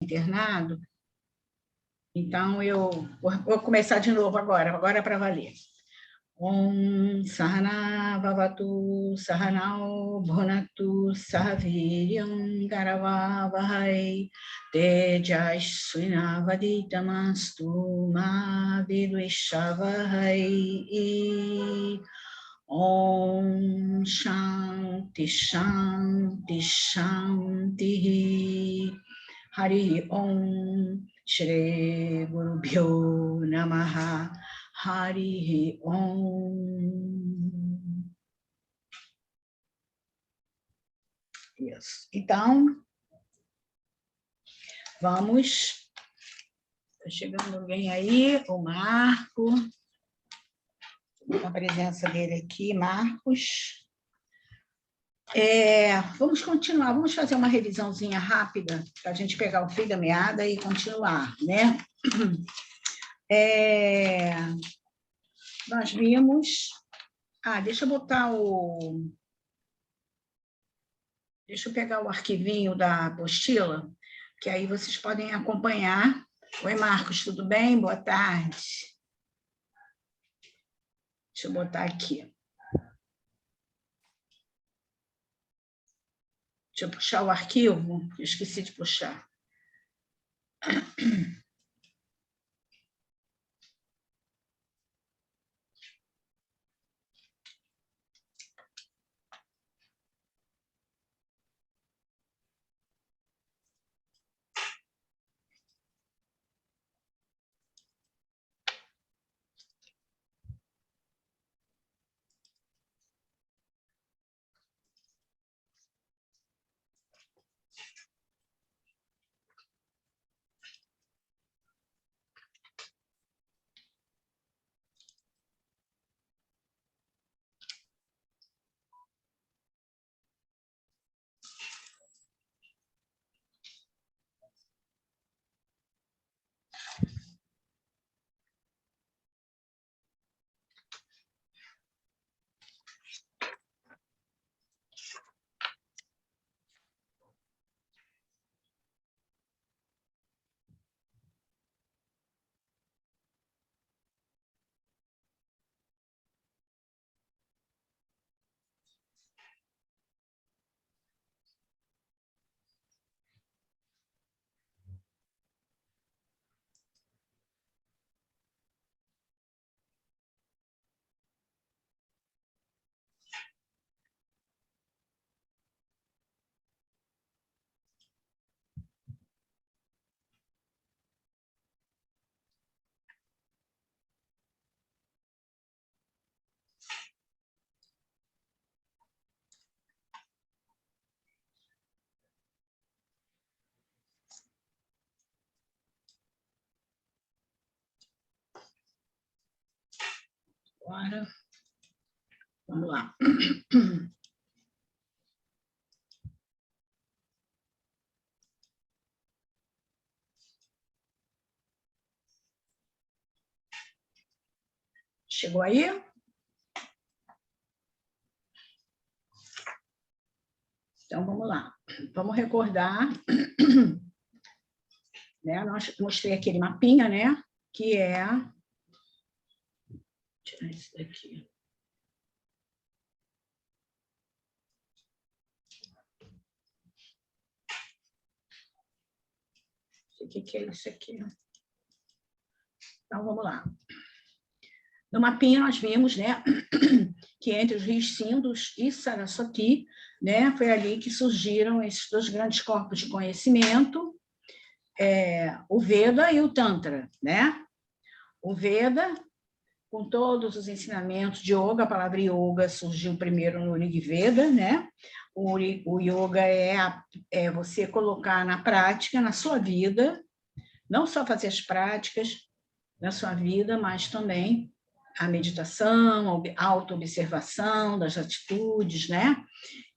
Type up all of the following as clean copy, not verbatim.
internado, então eu vou começar de novo agora para valer. Om Sahana Bhavatu Sahanao Bhunatu Sahaviryam Karavavahai Tejasvinavaditamastu Ma Vidvishavahai. Om Shanti Shanti Shanti. Hari Om Shri Guru Bhyo Namaha. Hari Om. Isso. Então, vamos. Está chegando alguém aí, o Marco. A presença dele aqui, Marcos. Vamos continuar, vamos fazer uma revisãozinha rápida, para a gente pegar o fio da meada e continuar, né? Nós vimos... deixa eu botar o... Deixa eu pegar o arquivinho da apostila, que aí vocês podem acompanhar. Oi, Marcos, tudo bem? Boa tarde. Deixa eu botar aqui. Deixa eu puxar o arquivo, eu esqueci de puxar. Agora, vamos lá. Chegou aí? Então, vamos lá. Vamos recordar, né? Mostrei aquele mapinha, né? Que é... Vou tirar isso daqui. O que é isso aqui? Então, vamos lá. No mapinha, nós vimos, né, que entre os rios Sindus e Saraswati, né, foi ali que surgiram esses dois grandes corpos de conhecimento, o Veda e o Tantra, né? O Veda, com todos os ensinamentos de yoga, a palavra yoga surgiu primeiro no Rig Veda, né? O yoga é você colocar na prática, na sua vida, não só fazer as práticas na sua vida, mas também a meditação, a auto-observação das atitudes, né?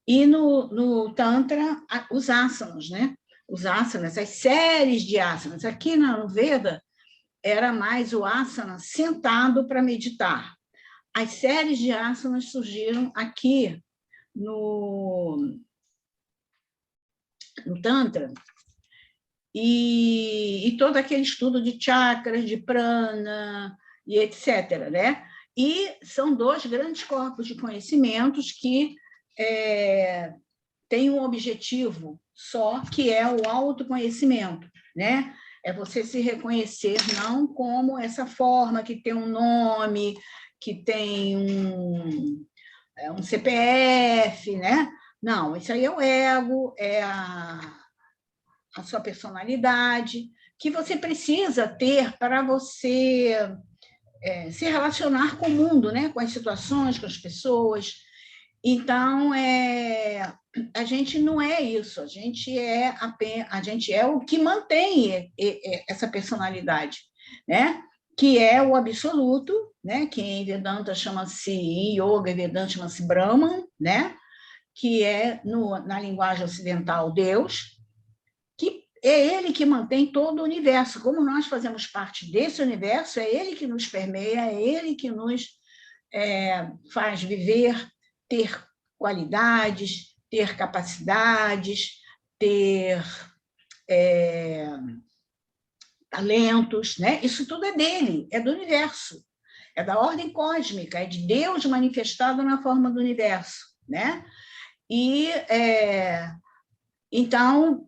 E no Tantra, os asanas, né? Os asanas, as séries de asanas. Aqui no Veda, era mais o asana sentado para meditar. As séries de asanas surgiram aqui no Tantra, e todo aquele estudo de chakras, de prana, e etc., né? E são 2 grandes corpos de conhecimentos que têm um objetivo só, que é o autoconhecimento, né? É você se reconhecer não como essa forma que tem um nome, que tem um CPF, né? Não, isso aí é o ego, é a sua personalidade, que você precisa ter para você se relacionar com o mundo, né? Com as situações, com as pessoas. Então, a gente não é isso, a gente é o que mantém essa personalidade, né? Que é o absoluto, né? Que em Vedanta chama-se, em Yoga e Vedanta chama-se Brahman, né? Que é, na linguagem ocidental, Deus, que é ele que mantém todo o universo. Como nós fazemos parte desse universo, é ele que nos permeia, é ele que nos faz viver, ter qualidades, ter capacidades, ter talentos, né? Isso tudo é dele, é do universo, é da ordem cósmica, é de Deus manifestado na forma do universo, né? E então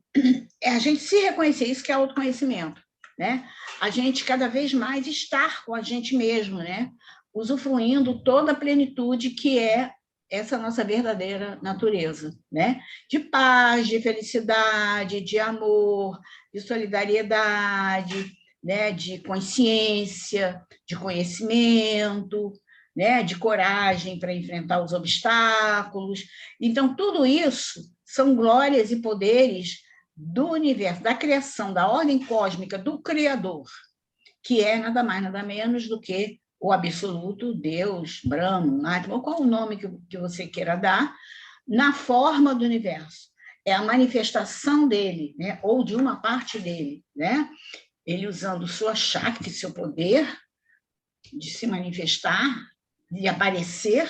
a gente se reconhecer, isso que é autoconhecimento, né? A gente cada vez mais estar com a gente mesmo, né? Usufruindo toda a plenitude que é essa nossa verdadeira natureza, né? De paz, de felicidade, de amor, de solidariedade, né? De consciência, de conhecimento, né? De coragem para enfrentar os obstáculos. Então, tudo isso são glórias e poderes do universo, da criação, da ordem cósmica, do Criador, que é nada mais, nada menos do que o absoluto, Deus, Brahman, Atman, ou qual o nome que você queira dar, na forma do universo. É a manifestação dele, né? Ou de uma parte dele, né? Ele usando sua Shakti, seu poder de se manifestar, de aparecer,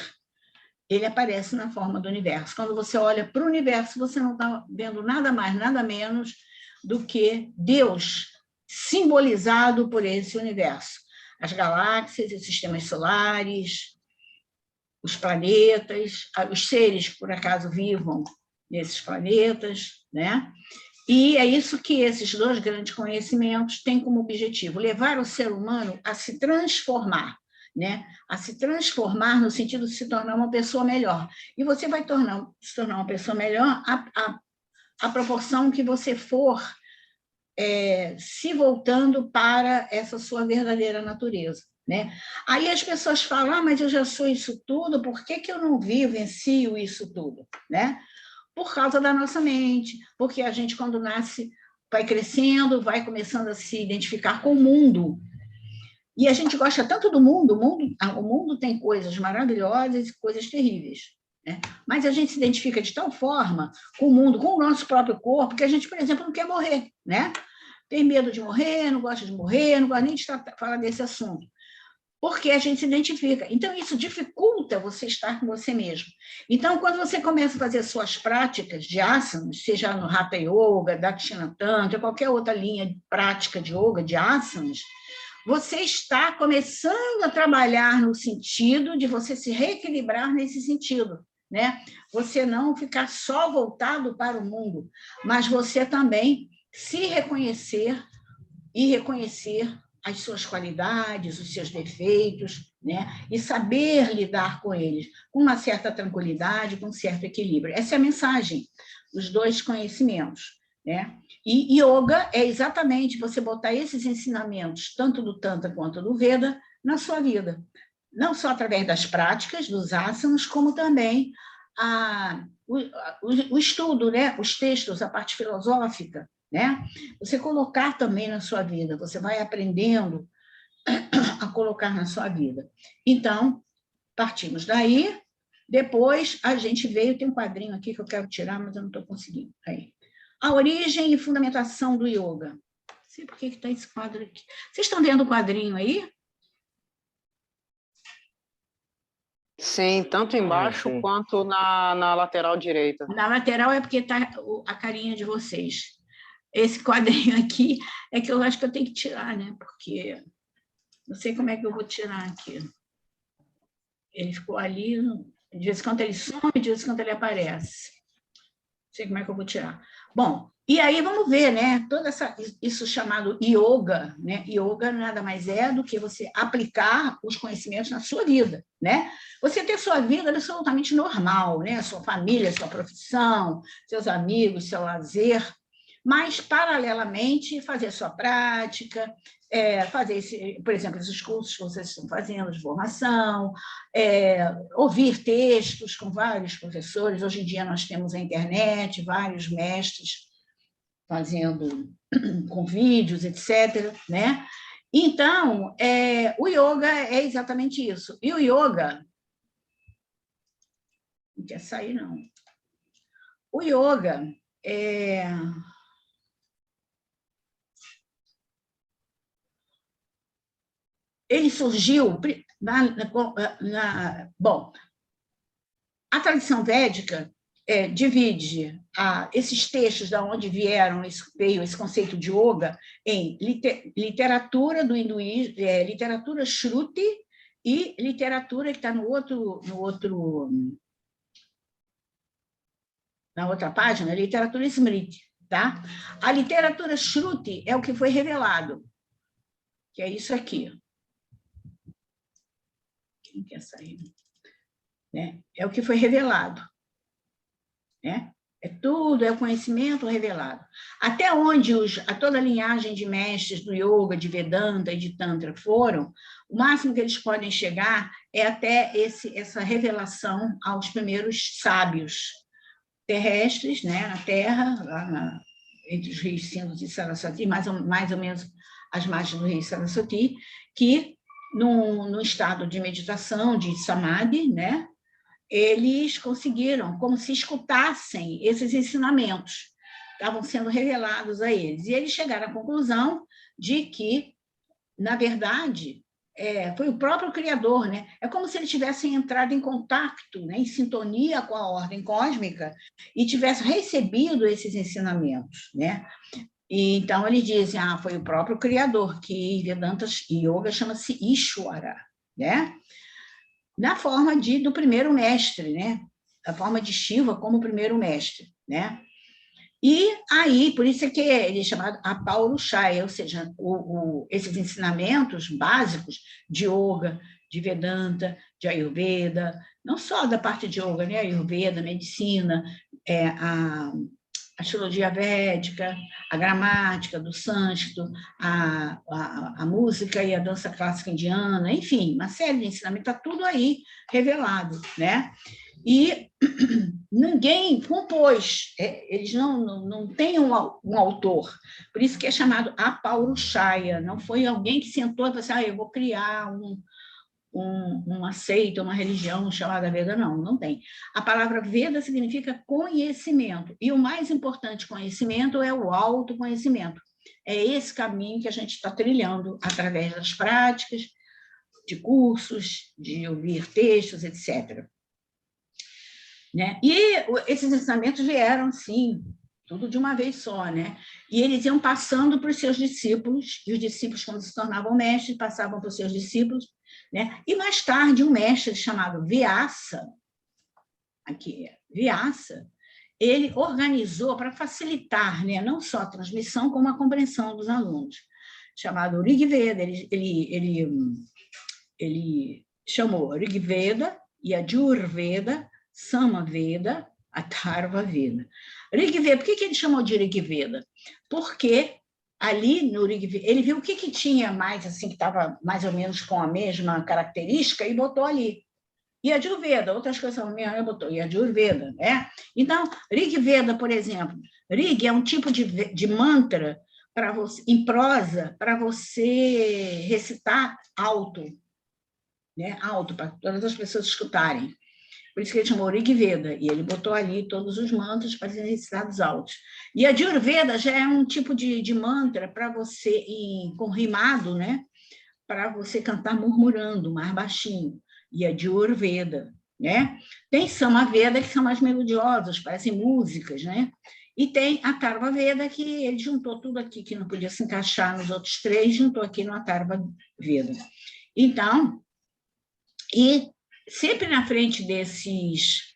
ele aparece na forma do universo. Quando você olha para o universo, você não está vendo nada mais, nada menos do que Deus simbolizado por esse universo. As galáxias, os sistemas solares, os planetas, os seres que, por acaso, vivam nesses planetas, né? E é isso que esses 2 grandes conhecimentos têm como objetivo, levar o ser humano a se transformar, né? A se transformar no sentido de se tornar uma pessoa melhor. E você vai se tornar uma pessoa melhor à proporção que você for se voltando para essa sua verdadeira natureza, né? Aí as pessoas falam, mas eu já sou isso tudo, por que eu não vivencio isso tudo, né? Por causa da nossa mente, porque a gente, quando nasce, vai crescendo, vai começando a se identificar com o mundo. E a gente gosta tanto do mundo, o mundo tem coisas maravilhosas e coisas terríveis, né? Mas a gente se identifica de tal forma com o mundo, com o nosso próprio corpo, que a gente, por exemplo, não quer morrer, né? Tem medo de morrer, não gosta de morrer, não gosta nem de falar desse assunto, porque a gente se identifica. Então, isso dificulta você estar com você mesmo. Então, quando você começa a fazer suas práticas de asanas, seja no Hatha Yoga, Dakshinatanta, qualquer outra linha de prática de yoga, de asanas, você está começando a trabalhar no sentido de você se reequilibrar nesse sentido, né? Você não ficar só voltado para o mundo, mas você também se reconhecer e reconhecer as suas qualidades, os seus defeitos, né? E saber lidar com eles com uma certa tranquilidade, com um certo equilíbrio. Essa é a mensagem dos 2 conhecimentos, né? E yoga é exatamente você botar esses ensinamentos, tanto do Tantra quanto do Veda, na sua vida. Não só através das práticas, dos asanas, como também o estudo, né? Os textos, a parte filosófica, né? Você colocar também na sua vida, você vai aprendendo a colocar na sua vida. Então, partimos daí, depois a gente veio, tem um quadrinho aqui que eu quero tirar, mas eu não estou conseguindo. Aí. A origem e fundamentação do yoga. Não sei por que está esse quadro aqui. Vocês estão vendo o quadrinho aí? Sim, tanto embaixo quanto na lateral direita. Na lateral é porque está a carinha de vocês. esse quadrinho aqui é que eu acho que eu tenho que tirar, né? Porque não sei como é que eu vou tirar aqui. Ele ficou ali, de vez em quando ele some, de vez em quando ele aparece. Não sei como é que eu vou tirar. Bom, e aí vamos ver, né? Isso chamado yoga, né? Yoga nada mais é do que você aplicar os conhecimentos na sua vida, né? Você ter sua vida absolutamente normal, né? Sua família, sua profissão, seus amigos, seu lazer, mas, paralelamente, fazer sua prática, fazer, por exemplo, esses cursos que vocês estão fazendo de formação, ouvir textos com vários professores. Hoje em dia nós temos a internet, vários mestres fazendo com vídeos, etc., né? Então, o yoga é exatamente isso. E o yoga... Não quer sair, não. O yoga ele surgiu... Bom, a tradição védica divide esses textos de onde veio esse conceito de yoga em literatura do hinduísmo, literatura Shruti e literatura que está na outra página, literatura Smriti. Tá? A literatura Shruti é o que foi revelado, que é isso aqui. Quem quer sair? Né? É o que foi revelado. Né? É o conhecimento revelado. Até onde toda a linhagem de mestres do yoga, de Vedanta e de Tantra foram, o máximo que eles podem chegar é até essa revelação aos primeiros sábios terrestres, né, na Terra, entre os rios Sindhu e Saraswati, mais ou menos às margens do rio Saraswati, que, no estado de meditação, de samadhi, né, eles conseguiram, como se escutassem esses ensinamentos, estavam sendo revelados a eles. E eles chegaram à conclusão de que, na verdade, foi o próprio Criador, né? É como se eles tivessem entrado em contato, né, em sintonia com a ordem cósmica e tivessem recebido esses ensinamentos, né? E, então, eles dizem, foi o próprio Criador, que Vedanta Yoga chama-se Ishwara, né? Na forma do primeiro mestre, né? A forma de Shiva como primeiro mestre, né? E aí, por isso é que ele é chamado Apaurushaya, ou seja, esses ensinamentos básicos de yoga, de Vedanta, de Ayurveda, não só da parte de yoga, né? Ayurveda, medicina, a astrologia védica, a gramática do sânscrito, a música e a dança clássica indiana, enfim, uma série de ensinamentos, está tudo aí revelado, né? E ninguém compôs, eles não têm um autor, por isso que é chamado Apaurushaya, não foi alguém que sentou e falou assim, eu vou criar uma seita, uma religião chamada Veda, não tem. A palavra Veda significa conhecimento, e o mais importante conhecimento é o autoconhecimento. É esse caminho que a gente está trilhando através das práticas, de cursos, de ouvir textos, etc. Né? E esses ensinamentos vieram, sim, tudo de uma vez só, né? E eles iam passando para os seus discípulos, e os discípulos, quando se tornavam mestres, passavam para os seus discípulos, né? E mais tarde, um mestre chamado Vyasa, ele organizou para facilitar, né, não só a transmissão, como a compreensão dos alunos, chamado Rigveda. Ele chamou Rigveda, Yajurveda, Samaveda, Atharva Veda. Rigveda, por que ele chamou de Rigveda? Porque ali no Rigveda, ele viu o que tinha mais, assim, que estava mais ou menos com a mesma característica e botou ali. Yajurveda, outras coisas ele botou Yajurveda, né? Então, Rigveda, por exemplo, Rig é um tipo de mantra para você, em prosa, para você recitar alto, né? Alto, para todas as pessoas escutarem. Por isso que ele chamou Rigveda, e ele botou ali todos os mantras para serem recitados altos. E a Ayurveda já é um tipo de mantra para você, com rimado, né? Para você cantar murmurando, mais baixinho. E a Ayurveda, né? Tem Samaveda, que são mais melodiosas, parecem músicas, né? E tem a Atharva Veda, que ele juntou tudo aqui, que não podia se encaixar nos outros 3, juntou aqui no Atharva Veda. Então, e sempre na frente desses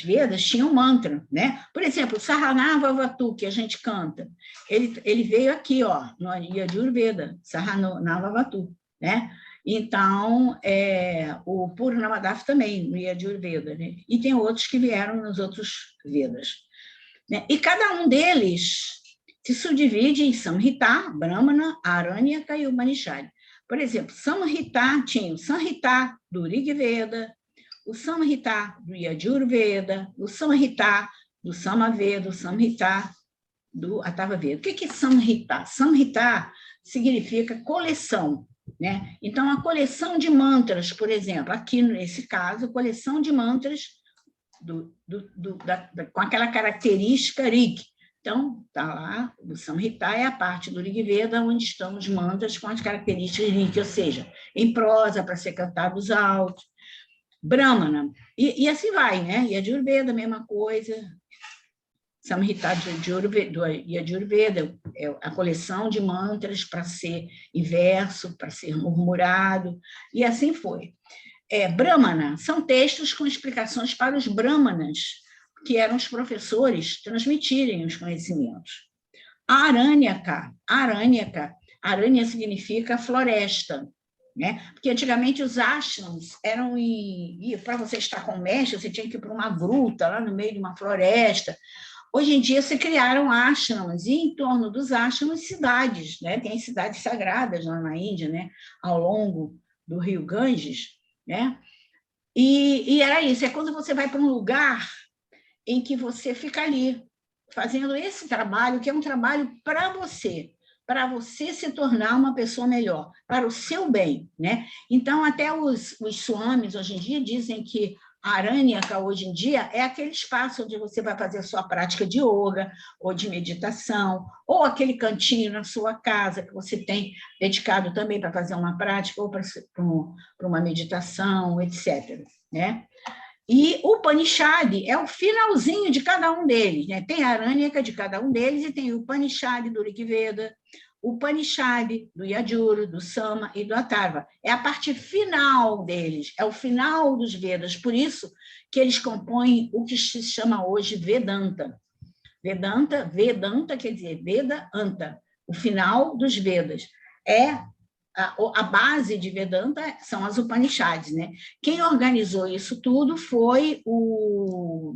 Vedas tinha um mantra, né? Por exemplo, o Sahanavavatu, que a gente canta, ele veio aqui, ó, no Yajurveda, Sahanavavatu, né? Então, o Purnamadav também, no Yajurveda, né? E tem outros que vieram nos outros Vedas. Né? E cada um deles se subdivide em Samhita, Brahmana, Aranyaka e Upanishad. Por exemplo, Samhita tinha o Samhita do Rig Veda, o Samhita do Yajurveda, o Samhita do Samaveda, o Samhita do Atharva Veda. O que é Samhita? Samhita significa coleção, né? Então, a coleção de mantras, por exemplo, aqui nesse caso, coleção de mantras com aquela característica Rig. Então, está lá, o Samhita é a parte do Rig Veda, onde estão os mantras com as características Rig, ou seja, em prosa, para ser cantados altos. Brahmana, e assim vai, né? Yajurveda, a mesma coisa. Samhita do Yajurveda é a coleção de mantras para ser em verso, para ser murmurado, e assim foi. Brahmana são textos com explicações para os brahmanas, que eram os professores, transmitirem os conhecimentos. Aranyaka, Aranya significa floresta, né? Porque antigamente os ashrams eram para você estar com o mestre, você tinha que ir para uma gruta, lá no meio de uma floresta. Hoje em dia se criaram ashrams, e em torno dos ashrams, cidades, né? Tem cidades sagradas lá na Índia, né? Ao longo do rio Ganges, né? E era isso, é quando você vai para um lugar em que você fica ali, fazendo esse trabalho, que é um trabalho para você se tornar uma pessoa melhor, para o seu bem, né? Então, até os swamis, hoje em dia, dizem que a Aranyaka, hoje em dia, é aquele espaço onde você vai fazer a sua prática de yoga, ou de meditação, ou aquele cantinho na sua casa que você tem dedicado também para fazer uma prática, ou para uma meditação, etc., né? E o Upanishad é o finalzinho de cada um deles, né? Tem a Aranyaka de cada um deles e tem o Upanishad do Rig Veda, o Upanishad do Yajur, do Sama e do Atharva. É a parte final deles, é o final dos Vedas, por isso que eles compõem o que se chama hoje Vedanta. Vedanta quer dizer Veda-anta, o final dos Vedas. A base de Vedanta são as Upanishads, né? Quem organizou isso tudo foi o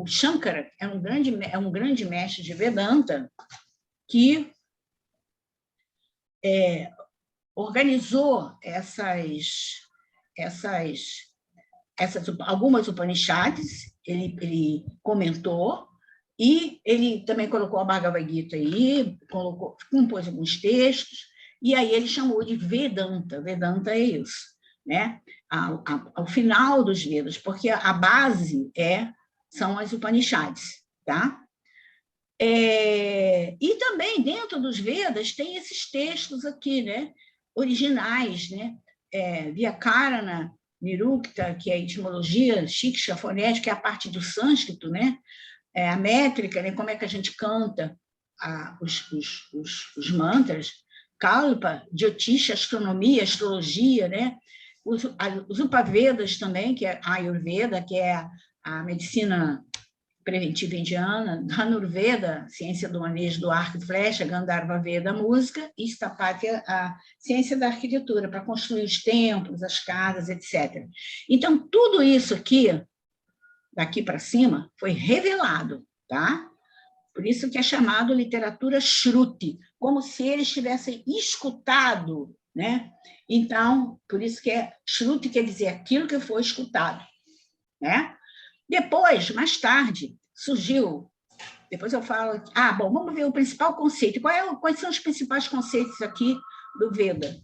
Shankara, é um grande mestre de Vedanta, que organizou algumas Upanishads, ele comentou, e ele também colocou a Bhagavad Gita aí, compôs alguns textos, e aí ele chamou de Vedanta. Vedanta é isso, né? Ao final dos Vedas, porque a base são as Upanishads, tá? E também dentro dos Vedas tem esses textos aqui, né? Originais, né? Vyakarana, Nirukta, que é a etimologia, Shiksha, fonética, que é a parte do sânscrito, né? A métrica, né? Como é que a gente canta os mantras, Kalpa, Jyotisha, astronomia, astrologia, né? Os Upavedas também, que é a Ayurveda, que é a medicina preventiva indiana, Dhanurveda, ciência do manejo do arco e flecha, Gandharva Veda, a música, e Stapatya, a ciência da arquitetura, para construir os templos, as casas, etc. Então, tudo isso aqui, daqui para cima, foi revelado, tá? Por isso que é chamado literatura Shruti, como se eles tivessem escutado, né? Então, por isso que Shruti quer dizer aquilo que foi escutado, né? Depois, mais tarde, surgiu, depois eu falo, bom, vamos ver o principal conceito. Quais são os principais conceitos aqui do Veda?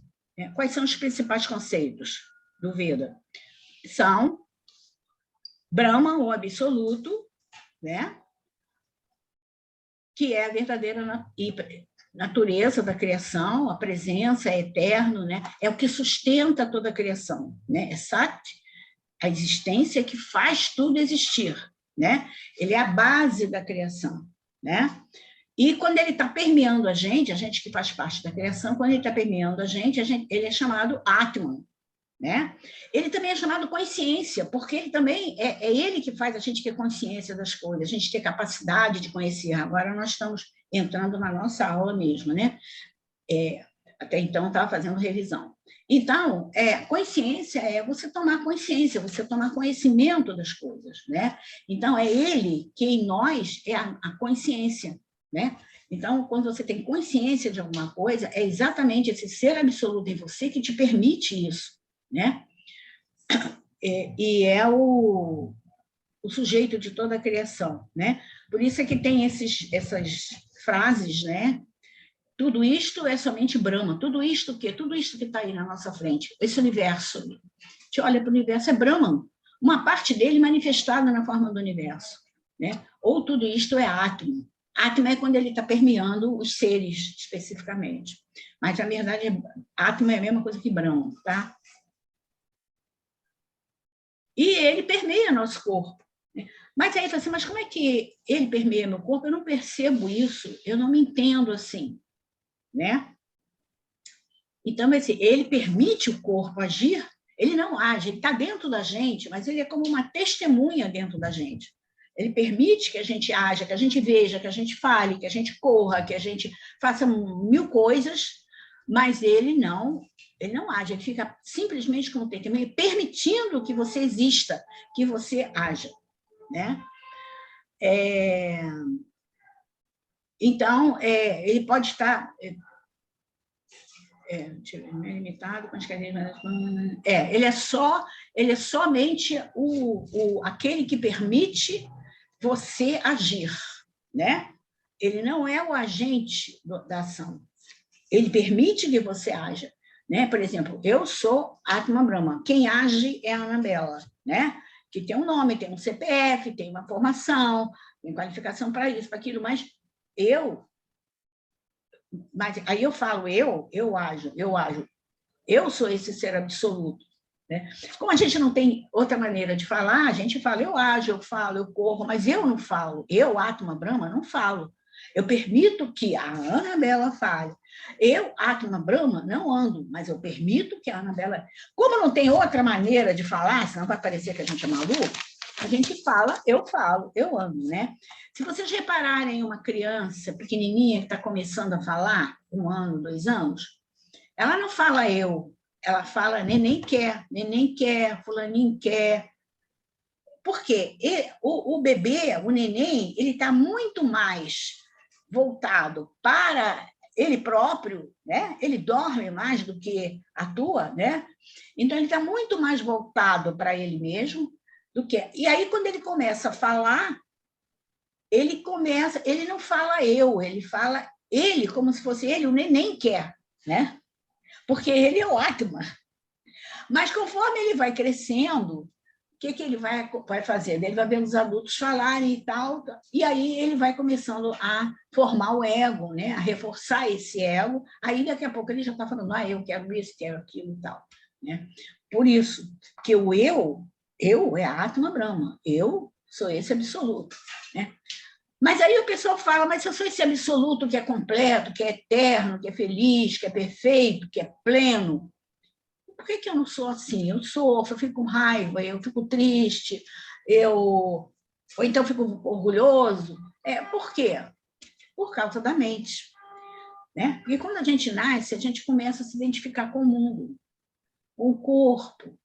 Quais são os principais conceitos do Veda? São Brahma, o absoluto, né? Que é a verdadeira natureza da criação, a presença, é eterno, né? É o que sustenta toda a criação, né? É Sat, a existência que faz tudo existir, né? Ele é a base da criação, né? E quando ele está permeando a gente que faz parte da criação, quando ele está permeando a gente, ele é chamado Atman, né? Ele também é chamado consciência, porque ele também é ele que faz a gente ter consciência das coisas, a gente ter capacidade de conhecer. Agora nós estamos entrando na nossa aula mesmo, né? Até então eu estava fazendo revisão. Então, consciência é você tomar consciência, você tomar conhecimento das coisas, né? Então, é ele que em nós é a consciência, né? Então, quando você tem consciência de alguma coisa, é exatamente esse ser absoluto em você que te permite isso, né? E é o sujeito de toda a criação, né? Por isso é que tem essas frases, né? Tudo isto é somente Brahma. Tudo isto que está aí na nossa frente, esse universo, a gente olha para o universo, é Brahman, uma parte dele manifestada na forma do universo, né? Ou tudo isto é Atma. Atma é quando ele está permeando os seres, especificamente. Mas, na verdade, Atma é a mesma coisa que Brahman, tá? E ele permeia nosso corpo. Né? Mas aí, assim, mas como é que ele permeia meu corpo? Eu não percebo isso, eu não me entendo assim, né? Então, assim, ele permite o corpo agir, ele não age, ele está dentro da gente, mas ele é como uma testemunha dentro da gente. Ele permite que a gente haja, que a gente veja, que a gente fale, que a gente corra, que a gente faça 1000 coisas, mas ele não age, ele fica simplesmente como testemunha, permitindo que você exista, que você haja, né? Então, ele pode estar... limitado com as cadeias... ele é somente aquele que permite você agir, né? Ele não é o agente da ação. Ele permite que você haja, né? Por exemplo, eu sou Atma Brahma. Quem age é a Anabela, né? Que tem um nome, tem um CPF, tem uma formação, tem qualificação para isso, para aquilo, mas aí eu falo, eu ajo, eu sou esse ser absoluto. Né? Como a gente não tem outra maneira de falar, a gente fala, eu ajo, eu falo, eu corro, mas eu não falo. Eu, Atma Brahma, não falo. Eu permito que a Anabela fale. Eu, Atma Brahma, não ando, mas eu permito que a Anabela... Como não tem outra maneira de falar, senão vai parecer que a gente é maluco, a gente fala, eu ando, né? Se vocês repararem uma criança pequenininha que está começando a falar, 1 ano, 2 anos, ela não fala eu, ela fala neném quer, fulaninho quer. Por quê? O bebê, o neném, ele está muito mais voltado para ele próprio, né? Ele dorme mais do que atua, né? Então, ele está muito mais voltado para ele mesmo do que... E aí, quando ele começa a falar, ele não fala eu, ele fala ele, como se fosse ele, o neném quer, né? Porque ele é o Atma. Mas conforme ele vai crescendo, o que ele vai fazer? Ele vai vendo os adultos falarem e tal, e aí ele vai começando a formar o ego, né? A reforçar esse ego, aí daqui a pouco ele já está falando, eu quero isso, quero aquilo e tal. Né? Por isso, que o eu é a Atma Brahma, eu sou esse absoluto. Né? Mas aí o pessoal fala, mas se eu sou esse absoluto que é completo, que é eterno, que é feliz, que é perfeito, que é pleno, por que eu não sou assim? Eu sofro, eu fico com raiva, eu fico triste, ou então fico orgulhoso. Por quê? Por causa da mente. Né? Porque quando a gente nasce, a gente começa a se identificar com o mundo, com o corpo.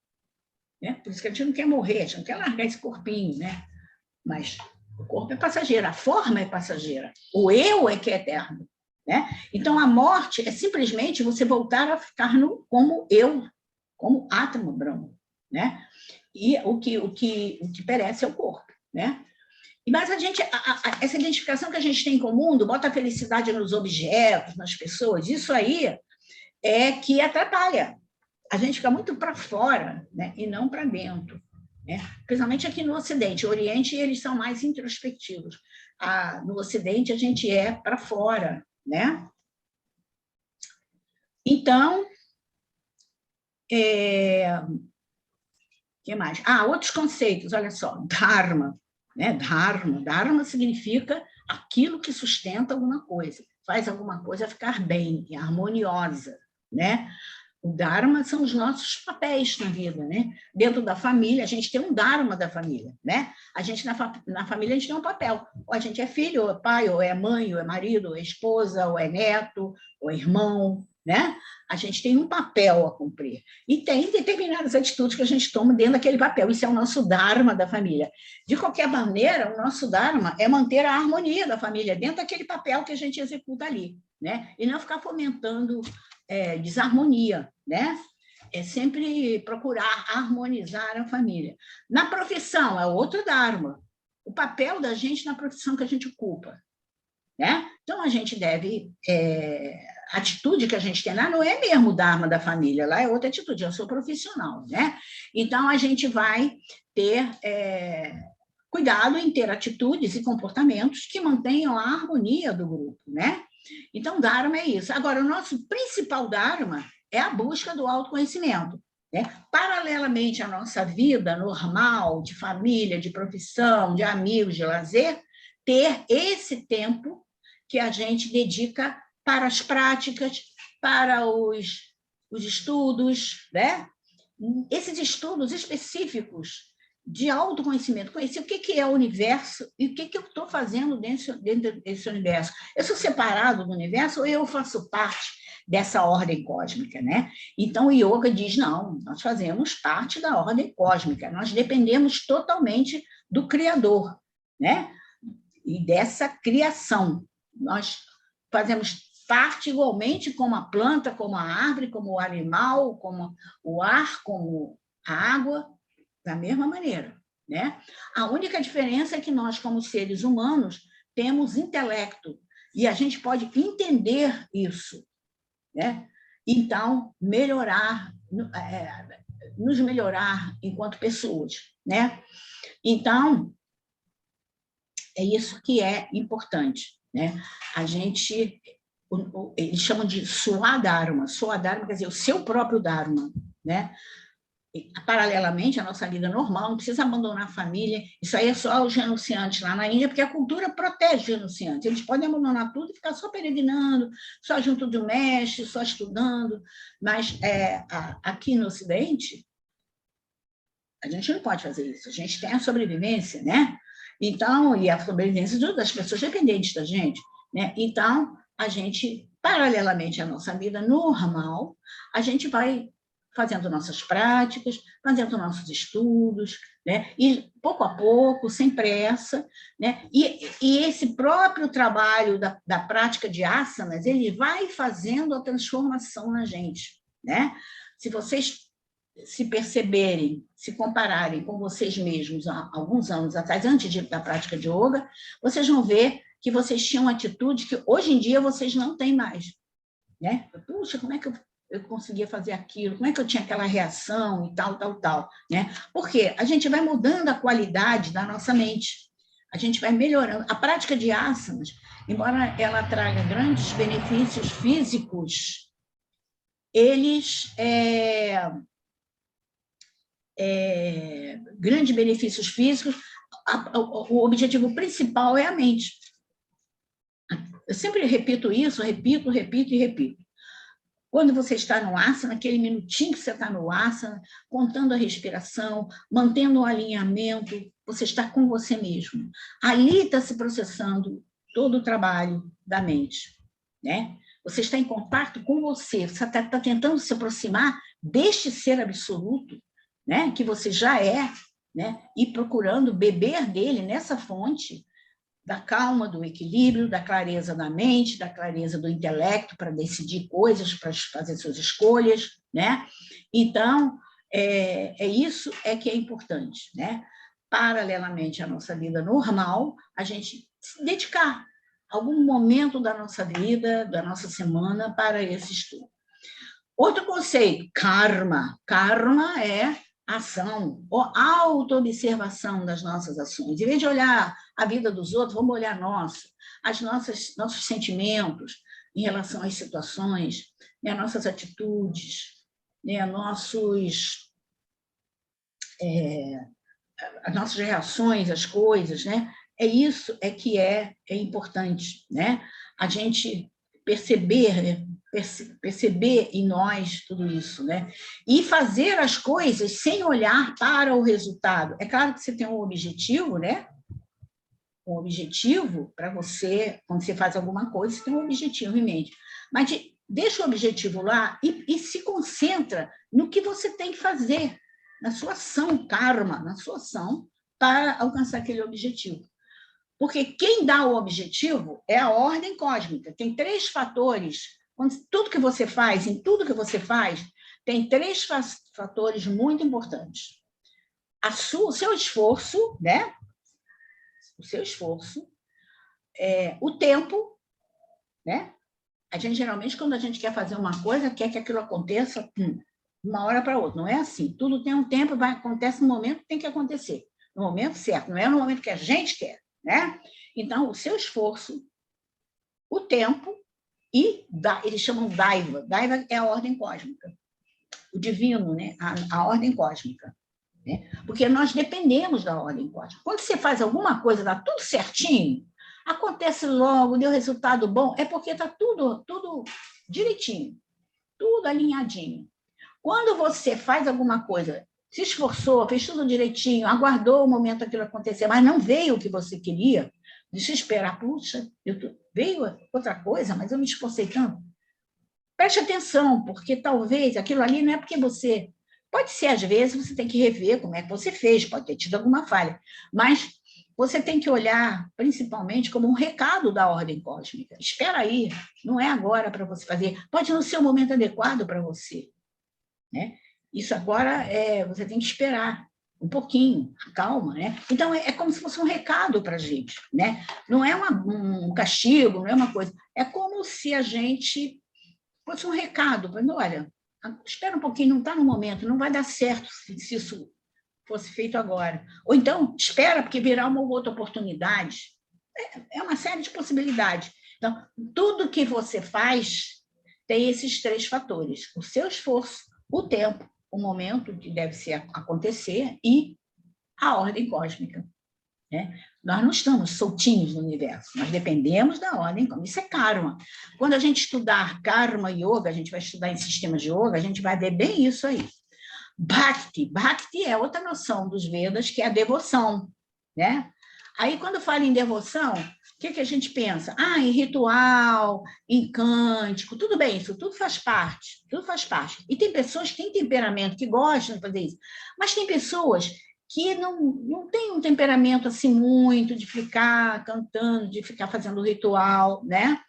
Né? Por isso que a gente não quer morrer, a gente não quer largar esse corpinho, né? Mas o corpo é passageiro, a forma é passageira, o eu é que é eterno. Né? Então, a morte é simplesmente você voltar a ficar como eu, como Atma Brahma, né? E o que perece é o corpo, né? Mas essa identificação que a gente tem com o mundo, bota a felicidade nos objetos, nas pessoas, isso aí é que atrapalha. A gente fica muito para fora, né? E não para dentro. Né? Principalmente aqui no Ocidente. O Oriente, eles são mais introspectivos. No Ocidente, a gente é para fora, né? Então, que mais? Outros conceitos, olha só, Dharma, né? Dharma. Dharma significa aquilo que sustenta alguma coisa, faz alguma coisa ficar bem, harmoniosa, né? O Dharma são os nossos papéis na vida, né? Dentro da família, a gente tem um Dharma da família, né? A gente, na família, a gente tem um papel. Ou a gente é filho, ou é pai, ou é mãe, ou é marido, ou é esposa, ou é neto, ou é irmão, né? A gente tem um papel a cumprir. E tem determinadas atitudes que a gente toma dentro daquele papel. Isso é o nosso Dharma da família. De qualquer maneira, o nosso Dharma é manter a harmonia da família dentro daquele papel que a gente executa ali, né? E não ficar fomentando desarmonia, né? É sempre procurar harmonizar a família. Na profissão, é outro Dharma. O papel da gente na profissão que a gente ocupa, né? Então, a gente deve... a atitude que a gente tem lá não é mesmo o Dharma da família, lá é outra atitude, eu sou profissional, né? Então, a gente vai ter cuidado em ter atitudes e comportamentos que mantenham a harmonia do grupo, né? Então, Dharma é isso. Agora, o nosso principal Dharma é a busca do autoconhecimento, né? Paralelamente à nossa vida normal, de família, de profissão, de amigos, de lazer, ter esse tempo que a gente dedica para as práticas, para os estudos, né? Esses estudos específicos de autoconhecimento, conhecer o que é o universo e o que eu estou fazendo dentro desse universo. Eu sou separado do universo ou eu faço parte dessa ordem cósmica, né? Então, o yoga diz, não, nós fazemos parte da ordem cósmica, nós dependemos totalmente do Criador, né? E dessa criação. Nós fazemos parte igualmente como a planta, como a árvore, como o animal, como o ar, como a água, da mesma maneira, né? A única diferença é que nós, como seres humanos, temos intelecto e a gente pode entender isso, né? Então, melhorar, nos melhorar enquanto pessoas, né? Então, é isso que é importante, né? A gente, eles chamam de Swadharma. Swadharma quer dizer o seu próprio Dharma, né? Paralelamente à nossa vida normal, não precisa abandonar a família. Isso aí é só os renunciantes lá na Índia, porque a cultura protege os renunciantes. Eles podem abandonar tudo e ficar só peregrinando, só junto de um mestre, só estudando. Mas aqui no Ocidente, a gente não pode fazer isso. A gente tem a sobrevivência, né? Então, e a sobrevivência das pessoas dependentes da gente, né? Então, a gente, paralelamente à nossa vida normal, a gente vai fazendo nossas práticas, fazendo nossos estudos, né? E pouco a pouco, sem pressa, né? E esse próprio trabalho da prática de asanas, ele vai fazendo a transformação na gente, né? Se vocês se perceberem, se compararem com vocês mesmos há alguns anos atrás, antes da prática de yoga, vocês vão ver que vocês tinham atitude que hoje em dia vocês não têm mais, né? Puxa, como é que eu conseguia fazer aquilo? Como é que eu tinha aquela reação e tal, né? Porque a gente vai mudando a qualidade da nossa mente, a gente vai melhorando. A prática de asanas, embora ela traga grandes benefícios físicos, eles grandes benefícios físicos, o objetivo principal é a mente. Eu sempre repito isso, repito. Quando você está no asana, aquele minutinho que você está no asana, contando a respiração, mantendo o alinhamento, você está com você mesmo. Ali está se processando todo o trabalho da mente, né? Você está em contato com você está tentando se aproximar deste ser absoluto, né? Que você já é, né? E procurando beber dele nessa fonte da calma, do equilíbrio, da clareza da mente, da clareza do intelecto para decidir coisas, para fazer suas escolhas, né? Então, isso que é importante, né? Paralelamente à nossa vida normal, a gente se dedicar algum momento da nossa vida, da nossa semana, para esse estudo. Outro conceito, karma. Karma é ação, ou auto-observação das nossas ações. Em vez de olhar a vida dos outros, vamos olhar nossos sentimentos em relação às situações, né, nossas atitudes, né, as nossas reações, as coisas, né? Isso que é importante, né? A gente perceber em nós tudo isso, né? E fazer as coisas sem olhar para o resultado. É claro que você tem um objetivo, né? Um objetivo para você, quando você faz alguma coisa, você tem um objetivo em mente. Mas deixa o objetivo lá e se concentra no que você tem que fazer, na sua ação, karma, na sua ação, para alcançar aquele objetivo. Porque quem dá o objetivo é a ordem cósmica. Tem 3 fatores. Tudo que você faz, em tudo que você faz, tem 3 fatores muito importantes. O seu esforço, né? O seu esforço, o tempo, né? A gente, geralmente, quando a gente quer fazer uma coisa, quer que aquilo aconteça de uma hora para outra. Não é assim. Tudo tem um tempo, acontece no momento que tem que acontecer. No momento certo. Não é no momento que a gente quer, né? Então, o seu esforço, o tempo e eles chamam Daiva. Daiva é a ordem cósmica. O divino, né? A ordem cósmica. Né? Porque nós dependemos da ordem cósmica. Quando você faz alguma coisa, dá tudo certinho, acontece logo, deu resultado bom, é porque está tudo direitinho, tudo alinhadinho. Quando você faz alguma coisa, se esforçou, fez tudo direitinho, aguardou o momento aquilo acontecer, mas não veio o que você queria, deixa eu esperar, puxa, veio outra coisa, mas eu me esforcei tanto. Preste atenção, porque talvez aquilo ali não é porque você... Pode ser, às vezes, você tem que rever como é que você fez, pode ter tido alguma falha, mas você tem que olhar, principalmente, como um recado da ordem cósmica. Espera aí, não é agora para você fazer, pode não ser o momento adequado para você. Né? Isso agora, você tem que esperar um pouquinho, calma, né? Então, é como se fosse um recado para a gente, né? Não é um castigo, não é uma coisa, é como se a gente fosse um recado, falando, olha, espera um pouquinho, não está no momento, não vai dar certo se isso fosse feito agora. Ou então, espera, porque virá uma outra oportunidade. É uma série de possibilidades. Então, tudo que você faz tem esses 3 fatores. O seu esforço, o tempo, o momento que deve acontecer e a ordem cósmica. Né? Nós não estamos soltinhos no universo, nós dependemos da ordem cósmica. Isso é karma. Quando a gente estudar karma yoga, a gente vai estudar em sistemas de yoga, a gente vai ver bem isso aí. Bhakti. Bhakti é outra noção dos Vedas, que é a devoção. Né? Aí, quando fala em devoção, o que a gente pensa? Em ritual, em cântico, tudo bem, isso tudo faz parte, tudo faz parte. E tem pessoas que têm temperamento, que gostam de fazer isso, mas tem pessoas que não têm um temperamento assim muito de ficar cantando, de ficar fazendo ritual, né?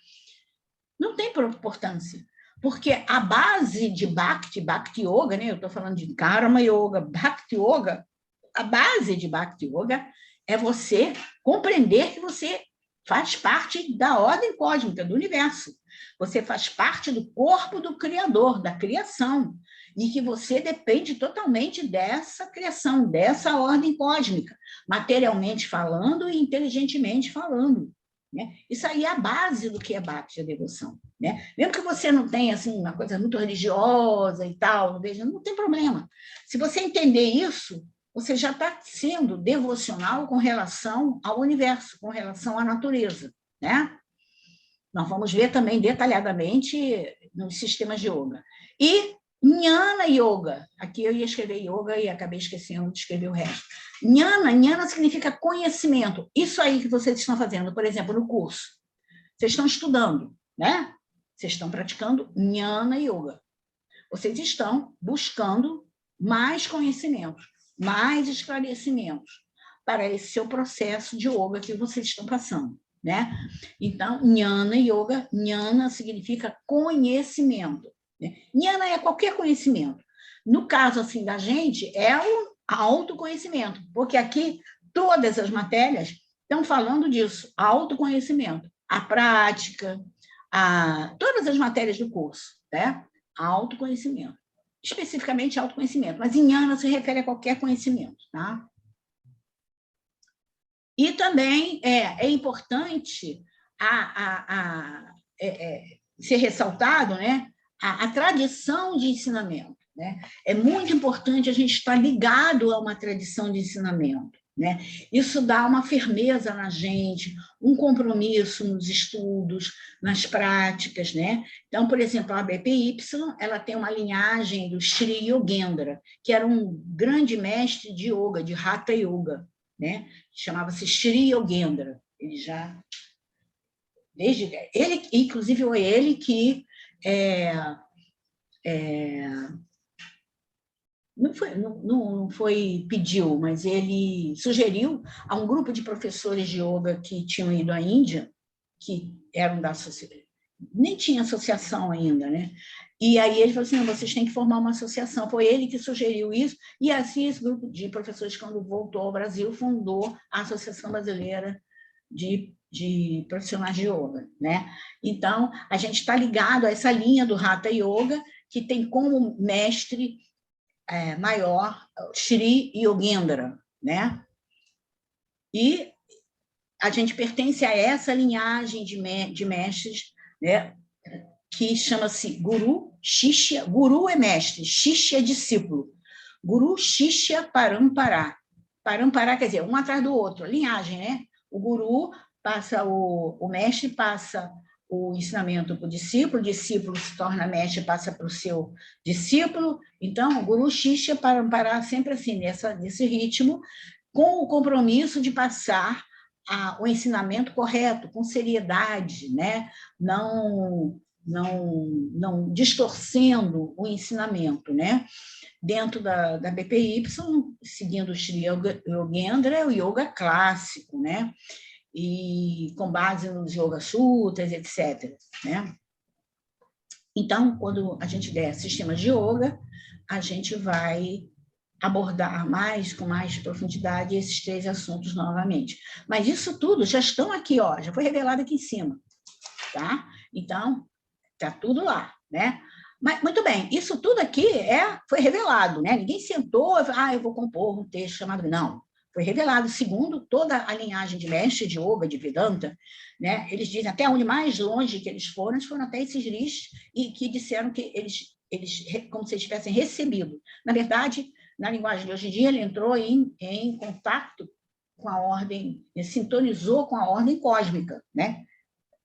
Não tem importância. Porque a base de Bhakti Yoga, né? Eu estou falando de Karma Yoga, Bhakti Yoga, a base de Bhakti Yoga é você compreender que você faz parte da ordem cósmica, do universo. Você faz parte do corpo do Criador, da criação, e que você depende totalmente dessa criação, dessa ordem cósmica, materialmente falando e inteligentemente falando. Né? Isso aí é a base do que é Bhakti, a devoção. Né? Mesmo que você não tenha assim, uma coisa muito religiosa e tal, não tem problema. Se você entender isso, você já está sendo devocional com relação ao universo, com relação à natureza. Né? Nós vamos ver também detalhadamente nos sistemas de yoga. E Jnana Yoga. Aqui eu ia escrever yoga e acabei esquecendo de escrever o resto. Jnana significa conhecimento. Isso aí que vocês estão fazendo, por exemplo, no curso. Vocês estão estudando, né? Vocês estão praticando Jnana Yoga. Vocês estão buscando mais conhecimento, mais esclarecimentos para esse seu processo de yoga que vocês estão passando. Né? Então, Jnana Yoga, Jnana significa conhecimento. Né? Jnana é qualquer conhecimento. No caso assim da gente, é o autoconhecimento, porque aqui todas as matérias estão falando disso, autoconhecimento, a prática, todas as matérias do curso, né? Autoconhecimento. Especificamente autoconhecimento, mas Jnana se refere a qualquer conhecimento, tá? E também é importante ser ressaltado, né, a tradição de ensinamento. né? É muito importante a gente estar ligado a uma tradição de ensinamento, né? Isso dá uma firmeza na gente, um compromisso nos estudos, nas práticas, né? Então, por exemplo, a BPY, ela tem uma linhagem do Sri Yogendra, que era um grande mestre de yoga, de Hatha Yoga, né? Chamava-se Sri Yogendra. Ele já ele, inclusive, foi ele que não foi pediu, mas ele sugeriu a um grupo de professores de yoga que tinham ido à Índia, que eram da associação, nem tinha associação ainda, né? E aí ele falou assim, vocês têm que formar uma associação. Foi ele que sugeriu isso, e assim esse grupo de professores, quando voltou ao Brasil, fundou a Associação Brasileira de profissionais de yoga, né? Então, a gente está ligado a essa linha do Hatha Yoga, que tem como mestre maior Sri Yogendra, né? E a gente pertence a essa linhagem de mestres, né? Que chama-se Guru, Shishya. Guru é mestre, Shishya é discípulo. Guru, Shishya, Parampara. Parampara quer dizer, um atrás do outro, linhagem, né? O guru passa, o mestre passa o ensinamento para o discípulo se torna mestre, passa para o seu discípulo. Então, o Guru Shishya Parampara sempre assim, nesse ritmo, com o compromisso de passar o ensinamento correto, com seriedade, né? Não distorcendo o ensinamento, né? Dentro da BPY, seguindo o Sri Yogendra, é o yoga clássico, né? E com base nos Yoga Sutras, etc. Né? Então, quando a gente der sistemas de yoga, a gente vai abordar com mais profundidade esses 3 assuntos novamente. Mas isso tudo já estão aqui, ó, já foi revelado aqui em cima, tá? Então, está tudo lá, né? Mas, muito bem, isso tudo aqui foi revelado, né? Ninguém sentou e eu vou compor um texto chamado... Não, foi revelado segundo toda a linhagem de mestre de yoga, de Vedanta, né? Eles dizem até onde mais longe que eles foram até esses rishis, e que disseram que eles como se eles tivessem recebido. Na verdade, na linguagem de hoje em dia, ele entrou em contato com a ordem, ele sintonizou com a ordem cósmica, né?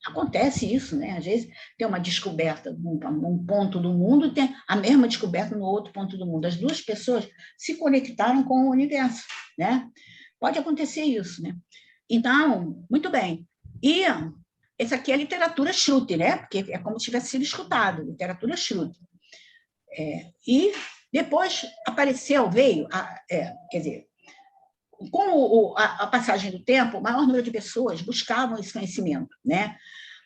Acontece isso, né? Às vezes tem uma descoberta num ponto do mundo e tem a mesma descoberta no outro ponto do mundo. As 2 pessoas se conectaram com o universo, né? Pode acontecer isso, né? Então, muito bem. E essa aqui é a literatura Shruti, né? Porque é como se tivesse sido escutado, literatura Shruti. E depois veio, quer dizer, com a passagem do tempo, o maior número de pessoas buscavam esse conhecimento, né?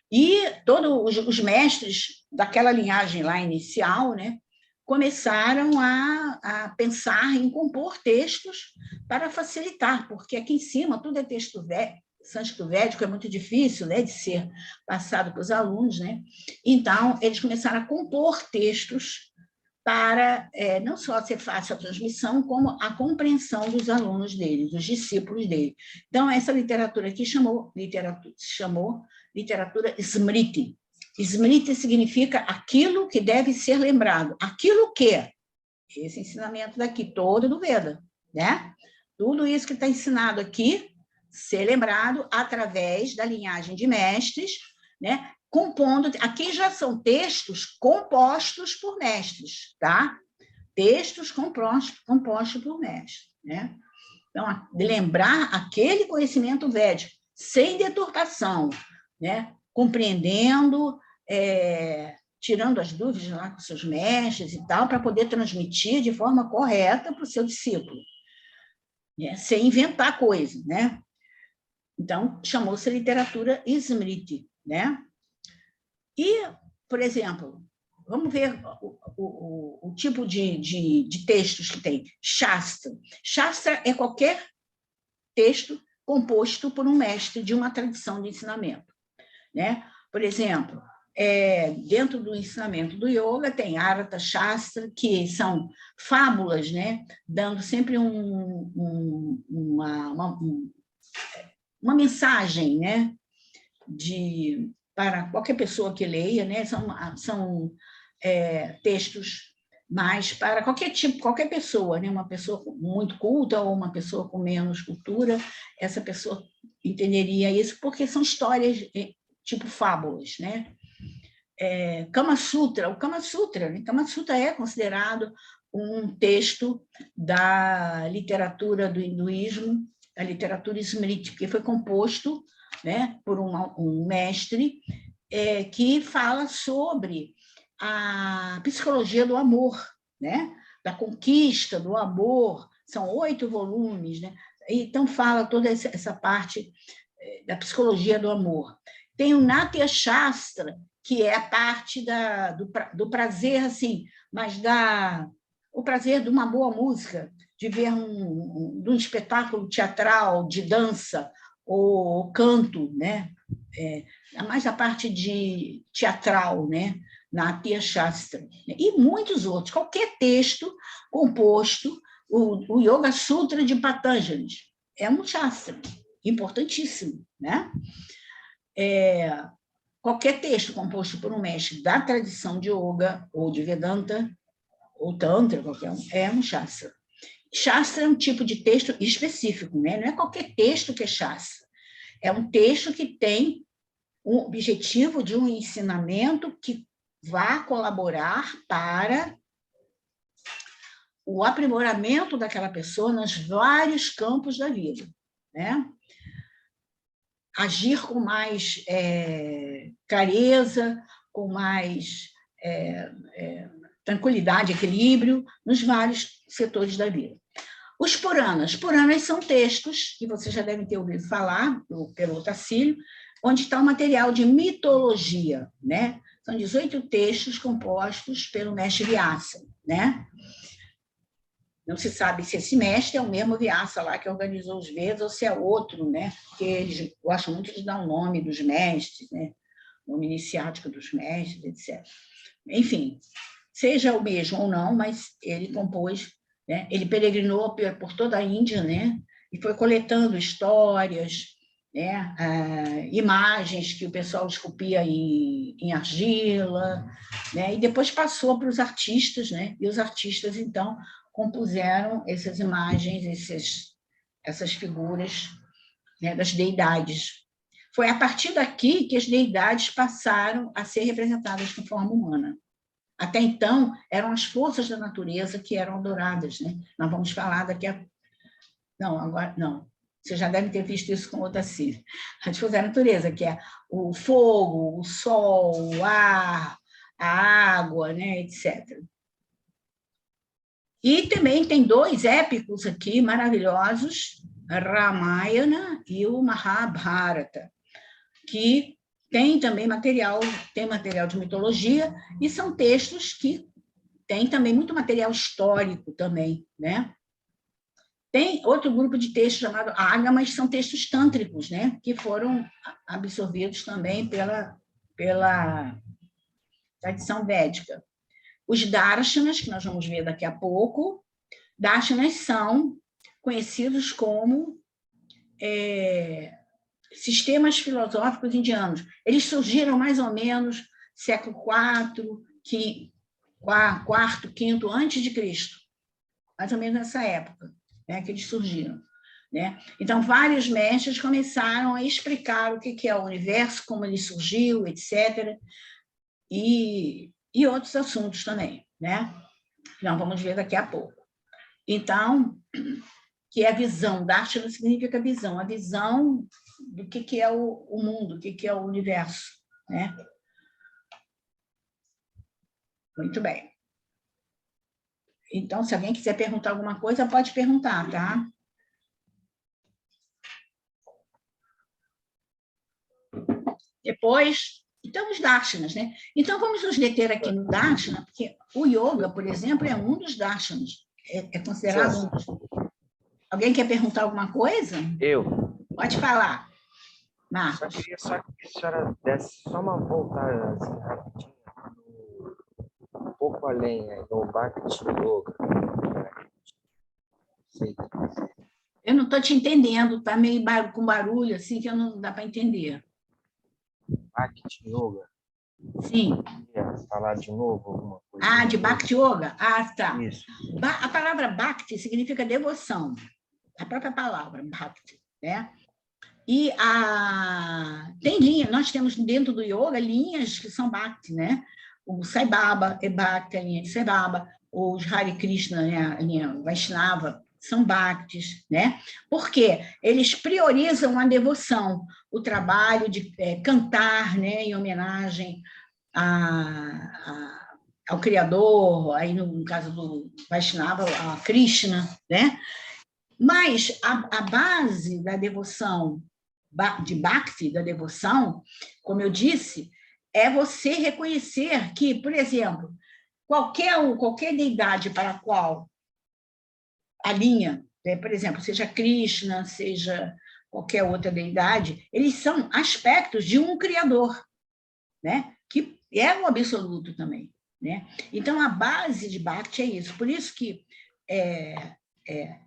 E todos os mestres daquela linhagem lá inicial, né, começaram a pensar em compor textos para facilitar, porque aqui em cima tudo é texto sânscrito védico, é muito difícil, né, de ser passado para os alunos, né? Então, eles começaram a compor textos para não só ser fácil a transmissão, como a compreensão dos alunos dele, dos discípulos dele. Então, essa literatura aqui se chamou literatura Smriti. Smriti significa aquilo que deve ser lembrado. Aquilo que? Esse ensinamento daqui, todo do Veda, né? Tudo isso que está ensinado aqui, ser lembrado através da linhagem de mestres, né? Compondo, aqui já são textos compostos por mestres, tá? Textos compostos por mestres, né? Então, lembrar aquele conhecimento védico, sem deturpação, né? Compreendendo, tirando as dúvidas lá com seus mestres e tal, para poder transmitir de forma correta para o seu discípulo, né? Sem inventar coisa, né? Então, chamou-se literatura Smriti, né? E, por exemplo, vamos ver o tipo de textos que tem. Shastra. Shastra é qualquer texto composto por um mestre de uma tradição de ensinamento, né? Por exemplo, dentro do ensinamento do yoga tem Artha Shastra, que são fábulas, né? Dando sempre uma mensagem, né? Para qualquer pessoa que leia, né? São textos Mas para qualquer tipo, qualquer pessoa, né? Uma pessoa muito culta ou uma pessoa com menos cultura, essa pessoa entenderia isso, porque são histórias tipo fábulas, né? Kama Sutra, o Kama Sutra, né? Kama Sutra é considerado um texto da literatura do hinduísmo, a literatura Smriti, que foi composto, né, por um mestre que fala sobre a psicologia do amor, né, da conquista, do amor. São 8 volumes, né? Então fala toda essa parte da psicologia do amor. Tem o Natya Shastra, que é a parte do prazer, assim, mas o prazer de uma boa música, de ver de um espetáculo teatral, de dança ou canto, né? Mais a parte de teatral, né? Natya Shastra. E muitos outros. Qualquer texto composto, o Yoga Sutra de Patanjali é um Shastra importantíssimo, né? Qualquer texto composto por um mestre da tradição de Yoga, ou de Vedanta, ou Tantra, qualquer um, é um Shastra. Shastra é um tipo de texto específico, né? Não é qualquer texto que é Shastra. É um texto que tem o objetivo de um ensinamento que vá colaborar para o aprimoramento daquela pessoa nos vários campos da vida, né? Agir com mais clareza, com mais tranquilidade, equilíbrio, nos vários setores da vida. Os Puranas. Puranas são textos que você já deve ter ouvido falar, pelo Tassilo, onde está o material de mitologia, né? São 18 textos compostos pelo mestre Vyasa, né? Não se sabe se esse mestre é o mesmo Vyasa lá que organizou os Vedas ou se é outro, né? Porque eles gostam muito de dar o nome dos mestres, né? O nome iniciático dos mestres, etc. Enfim, seja o mesmo ou não, mas ele compôs, né? Ele peregrinou por toda a Índia, né? E foi coletando histórias, né? Imagens que o pessoal esculpia em argila, né? E depois passou para os artistas, né? E os artistas, então, compuseram essas imagens, essas figuras, né, das deidades. Foi a partir daqui que as deidades passaram a ser representadas de forma humana. Até então, eram as forças da natureza que eram adoradas, né? Nós vamos falar daqui a... Não, agora não. Você já deve ter visto isso com outra Cília. As forças da natureza, que é o fogo, o sol, o ar, a água, né, etc. E também tem 2 épicos aqui maravilhosos, Ramayana e o Mahabharata, que tem também material de mitologia, e são textos que têm também muito material histórico também, né? Tem outro grupo de textos chamado Ágamas, são textos tântricos, né? Que foram absorvidos também pela tradição védica. Os darshanas, que nós vamos ver daqui a pouco, darshanas são conhecidos como sistemas filosóficos indianos. Eles surgiram mais ou menos século IV, V, antes de Cristo, mais ou menos nessa época, né, que eles surgiram. Né? Então, vários mestres começaram a explicar o que é o universo, como ele surgiu, etc., e outros assuntos também, né? Nós vamos ver daqui a pouco. Então, que é a visão, Darshana significa visão, a visão do que é o mundo, o que é o universo, né? Muito bem. Então, se alguém quiser perguntar alguma coisa, pode perguntar, tá? Depois, então, os darshanas, né? Então, vamos nos deter aqui no darshana, porque o yoga, por exemplo, é um dos darshanas. É considerado um dos... Alguém quer perguntar alguma coisa? Eu. Pode falar, Marcos. Só queria que a senhora desse só uma voltada assim, rapidinho, um pouco além, no Bhakti Yoga. Sei. Eu não estou te entendendo, está meio com barulho, assim, que não dá para entender. Bhakti Yoga. Sim. Falar de novo alguma coisa? De Bhakti Yoga? Tá. Isso. A palavra Bhakti significa devoção. A própria palavra, Bhakti, né? E tem linha, nós temos dentro do yoga linhas que são Bhakti, né? O Sai Baba é Bhakti, a linha de Sai Baba, os Hare Krishna, né? A linha Vaishnava, são Bhaktis, né? Porque eles priorizam a devoção, o trabalho de cantar, né? Em homenagem ao Criador, aí no caso do Vaishnava, a Krishna, né? Mas a base da devoção, de Bhakti, da devoção, como eu disse, é você reconhecer que, por exemplo, qualquer deidade para a qual a linha, por exemplo, seja Krishna, seja qualquer outra deidade, eles são aspectos de um Criador, né? Que é o absoluto também, né? Então, a base de Bhakti é isso. Por isso que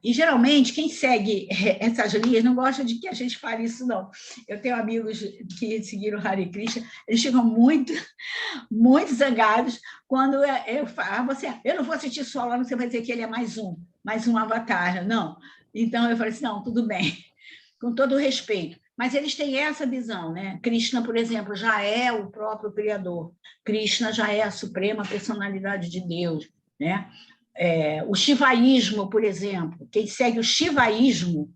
e geralmente quem segue essas linhas não gosta de que a gente fale isso, não. Eu tenho amigos que seguiram o Hare Krishna, eles ficam muito, muito zangados quando eu falo, eu não vou assistir sua aula, você vai dizer que ele é mais um avatar, não. Então eu falei assim, não, tudo bem, com todo o respeito. Mas eles têm essa visão, né? Krishna, por exemplo, já é o próprio Criador. Krishna já é a suprema personalidade de Deus, né? O shivaísmo, por exemplo, quem segue o shivaísmo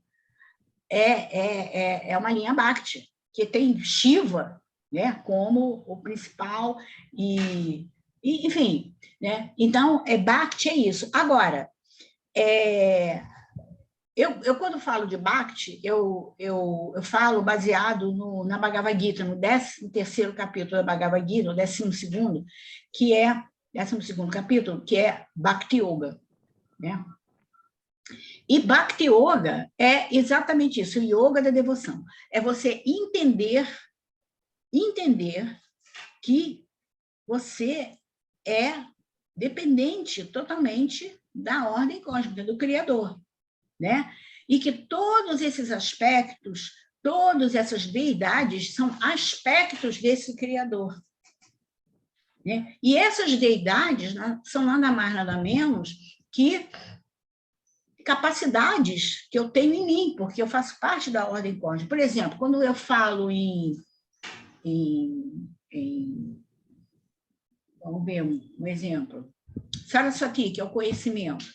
é uma linha Bhakti, que tem Shiva, né, como o principal, enfim, né? Então, Bhakti é isso. Agora, eu quando falo de Bhakti, eu falo baseado na Bhagavad Gita, no 13º capítulo da Bhagavad Gita, no 12º, que é 12º capítulo, que é Bhakti Yoga, né? E Bhakti Yoga é exatamente isso, o yoga da devoção. É você entender que você é dependente totalmente da ordem cósmica, do Criador, né? E que todos esses aspectos, todas essas deidades são aspectos desse Criador, né? E essas deidades são nada mais, nada menos que capacidades que eu tenho em mim, porque eu faço parte da ordem cósmica. Por exemplo, quando eu falo vamos ver um exemplo, Saraswati, que é o conhecimento,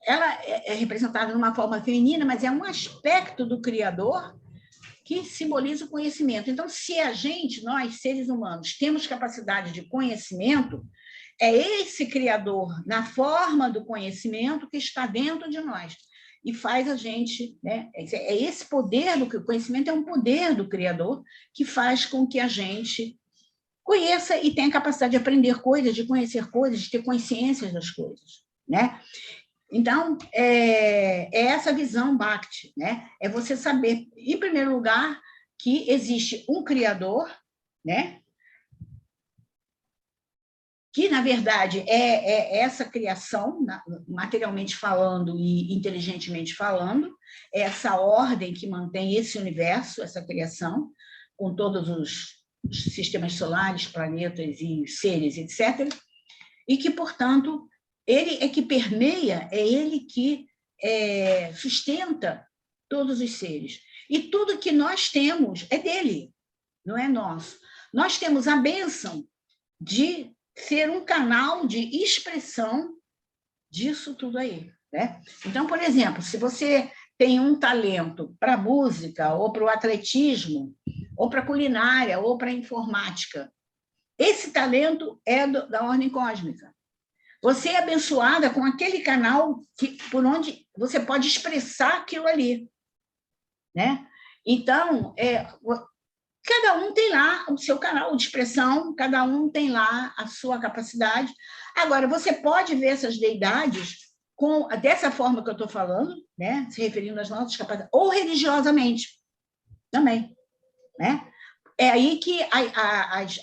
ela é representada de uma forma feminina, mas é um aspecto do Criador que simboliza o conhecimento. Então, se nós, seres humanos, temos capacidade de conhecimento, é esse Criador, na forma do conhecimento, que está dentro de nós e faz a gente, né? É esse poder o conhecimento é um poder do Criador que faz com que a gente conheça e tenha a capacidade de aprender coisas, de conhecer coisas, de ter consciência das coisas, né? Então, é essa visão Bhakti, né? É você saber, em primeiro lugar, que existe um Criador, né? Que, na verdade, é essa criação, materialmente falando e inteligentemente falando, é essa ordem que mantém esse universo, essa criação, com todos os sistemas solares, planetas e seres, etc., e que, portanto, ele é que permeia, é ele que sustenta todos os seres. E tudo que nós temos é dele, não é nosso. Nós temos a bênção de ser um canal de expressão disso tudo aí, né? Então, por exemplo, se você tem um talento para música, ou para o atletismo, ou para culinária, ou para informática, esse talento é da ordem cósmica. Você é abençoada com aquele canal por onde você pode expressar aquilo ali, né? Então, cada um tem lá o seu canal de expressão, cada um tem lá a sua capacidade. Agora, você pode ver essas deidades dessa forma que eu estou falando, né? Se referindo às nossas capacidades, ou religiosamente também, né? É aí que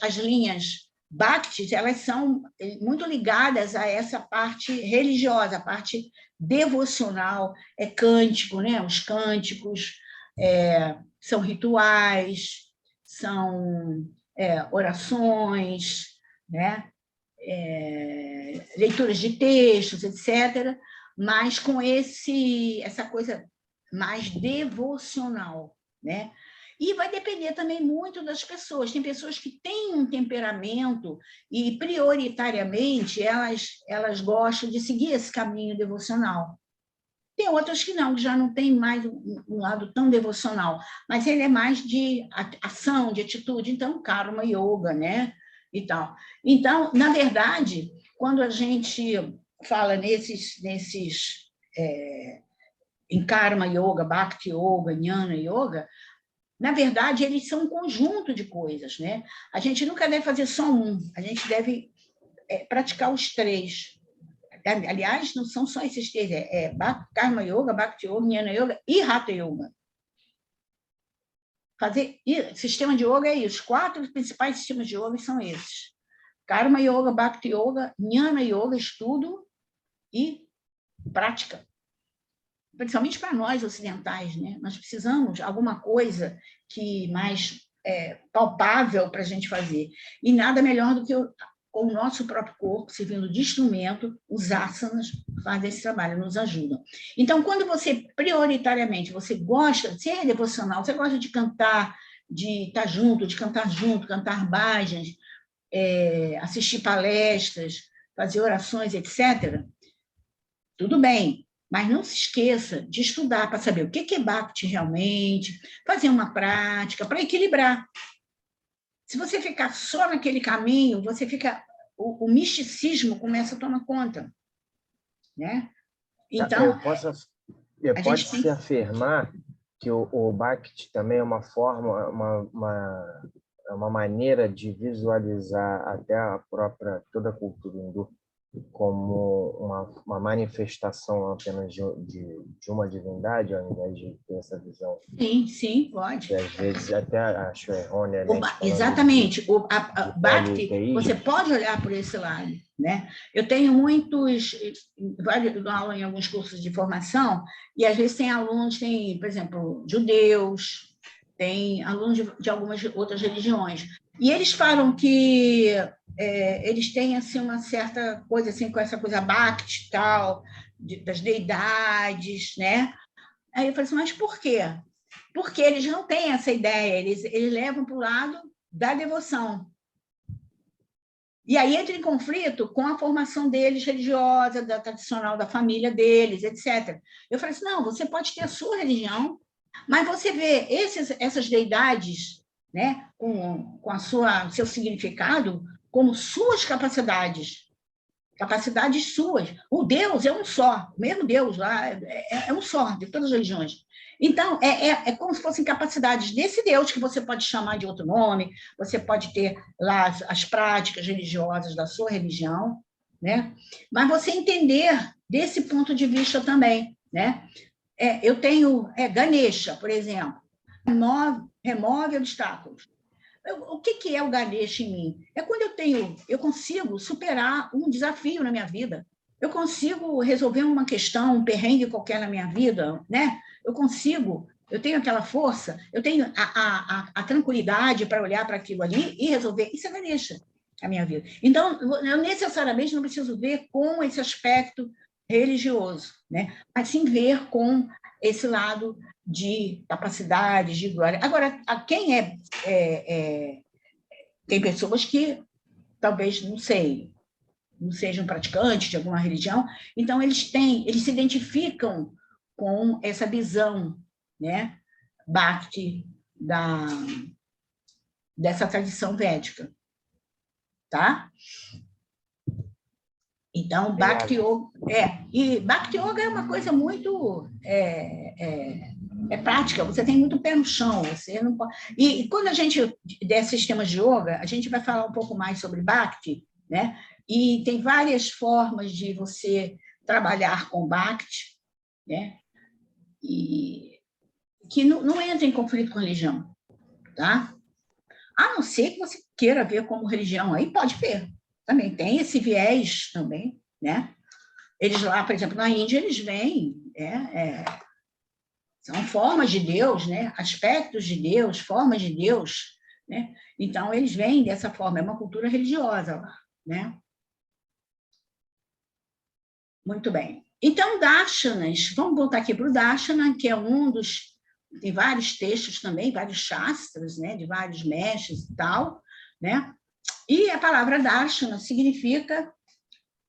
as linhas Bhakti, elas são muito ligadas a essa parte religiosa, a parte devocional, cântico, né? Os cânticos são rituais, são orações, né? Leituras de textos, etc., mas com essa coisa mais devocional, né? E vai depender também muito das pessoas. Tem pessoas que têm um temperamento e, prioritariamente, elas gostam de seguir esse caminho devocional. Tem outras que não, que já não tem mais um lado tão devocional, mas ele é mais de ação, de atitude. Então, karma yoga, né? E tal. Então, na verdade, quando a gente fala em karma yoga, bhakti yoga, jnana yoga, na verdade, eles são um conjunto de coisas, né? A gente nunca deve fazer só um, a gente deve praticar os três. Aliás, não são só esses três, karma yoga, bhakti yoga, jnana yoga e hatha yoga. Sistema de yoga é isso, os 4 principais sistemas de yoga são esses. Karma yoga, bhakti yoga, jnana yoga, estudo e prática. Principalmente para nós ocidentais, né? Nós precisamos de alguma coisa que mais palpável para a gente fazer. E nada melhor do que com o nosso próprio corpo, servindo de instrumento, os asanas fazem esse trabalho, nos ajudam. Então, quando você, prioritariamente, você gosta, você é devocional, você gosta de cantar, de estar junto, de cantar junto, cantar bhajans, assistir palestras, fazer orações, etc., tudo bem, mas não se esqueça de estudar para saber o que é Bhakti realmente, fazer uma prática para equilibrar. Se você ficar só naquele caminho, o misticismo começa a tomar conta, né? Então, pode-se afirmar que o Bhakti também é uma forma, uma maneira de visualizar até toda a cultura hindu como uma manifestação apenas de uma divindade, ao invés de ter essa visão. Sim, pode. E às vezes até acho errônea. Exatamente. A Bhakti, você pode olhar por esse lado, né? Eu tenho dou aula em alguns cursos de formação, e às vezes tem alunos, por exemplo, judeus, tem alunos de algumas outras religiões, e eles falam que eles têm assim, uma certa coisa assim, com essa coisa Bhakti e tal, das deidades, né? Aí eu falei assim, mas por quê? Porque eles não têm essa ideia, eles levam para o lado da devoção. E aí entra em conflito com a formação deles religiosa, da tradicional da família deles, etc. Eu falei assim, não, você pode ter a sua religião, mas você vê essas deidades, né, com seu significado, como suas capacidades suas. O Deus é um só, o mesmo Deus lá é um só, de todas as religiões. Então, é como se fossem capacidades desse Deus, que você pode chamar de outro nome, você pode ter lá as práticas religiosas da sua religião, né? Mas você entender desse ponto de vista também, né? Eu tenho Ganesha, por exemplo, remove obstáculos. O que é o Ganesha em mim? É quando eu consigo superar um desafio na minha vida, eu consigo resolver uma questão, um perrengue qualquer na minha vida, né? Eu tenho aquela força, eu tenho a tranquilidade para olhar para aquilo ali e resolver. Isso é Ganesha, a minha vida. Então, eu necessariamente não preciso ver com esse aspecto religioso, né? Mas sim ver com esse lado de capacidades, de glória. Agora, quem tem pessoas que talvez, não sejam praticantes de alguma religião, então eles se identificam com essa visão, né, Bhakti dessa tradição védica, tá? Então, Bhakti Yoga é uma coisa muito prática, você tem muito pé no chão, você não pode... E quando a gente der sistemas de yoga, a gente vai falar um pouco mais sobre Bhakti, né? E tem várias formas de você trabalhar com Bhakti, né? E que não entra em conflito com religião, tá? A não ser que você queira ver como religião, aí pode ver. Também tem esse viés também, né? Eles lá, por exemplo, na Índia, eles veem, são formas de Deus, né? Aspectos de Deus, formas de Deus, né? Então, eles vêm dessa forma, é uma cultura religiosa lá, né? Muito bem. Então, Darshanas, vamos voltar aqui para o Darshana, que é um dos... Tem vários textos também, vários shastras, né, de vários mestres e tal, né? E a palavra Darshana significa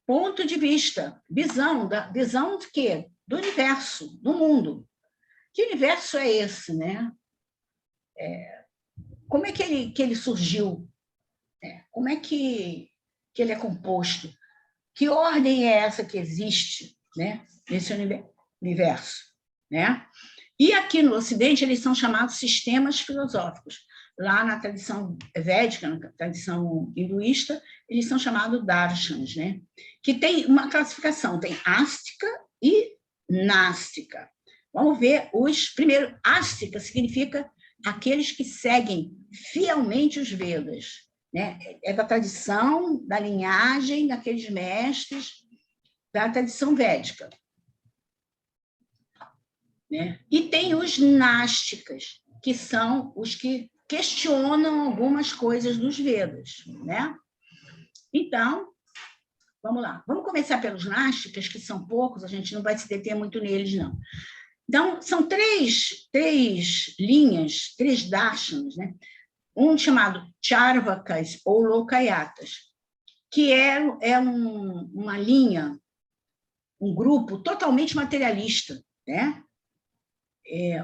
ponto de vista, visão de quê? Do universo, do mundo. Que universo é esse, né? Como é que ele surgiu? Como é que ele é composto? Que ordem é essa que existe, né, nesse universo, né? E aqui no Ocidente eles são chamados sistemas filosóficos. Lá na tradição védica, na tradição hinduísta, eles são chamados darshanas, né? Que tem uma classificação, tem ástica e nástica. Vamos ver primeiro, ástica significa aqueles que seguem fielmente os Vedas, né? É da tradição, da linhagem daqueles mestres da tradição védica, né? E tem os násticas, que são os que questionam algumas coisas dos Vedas, né? Então, vamos lá. Vamos começar pelos násticas, que são poucos, a gente não vai se deter muito neles, não. Então, são três linhas, três darshanas, né? Um chamado Charvakas ou Lokayatas, que é uma linha, um grupo totalmente materialista, né?